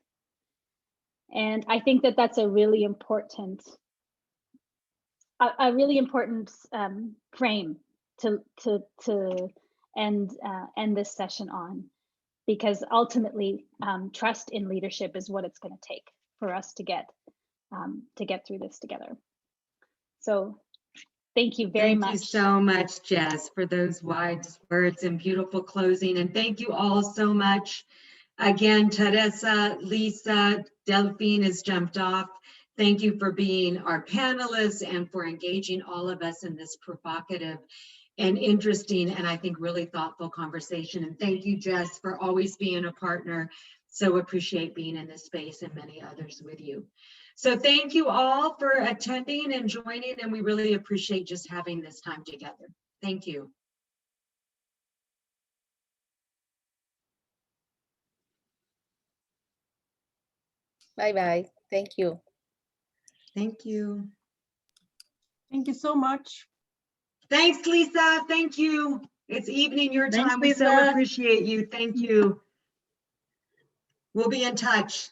And I think that that's a really important frame to end this session on. because ultimately trust in leadership is what it's going to take for us to get through this together. So thank you very much. Thank you so much, Jess, for those wise words and beautiful closing. And thank you all so much. Again, Teresa, Lisa, Delphine has jumped off. Thank you for being our panelists and for engaging all of us in this provocative and interesting and I think really thoughtful conversation. And thank you, Jess, for always being a partner. So appreciate being in this space and many others with you. So thank you all for attending and joining, and we really appreciate just having this time together. Thank you. Bye-bye. Thank you. Thank you. Thank you so much. Thanks, Lisa. Thank you. It's evening your Thanks, time. We so Lisa. appreciate you. Thank you. We'll be in touch.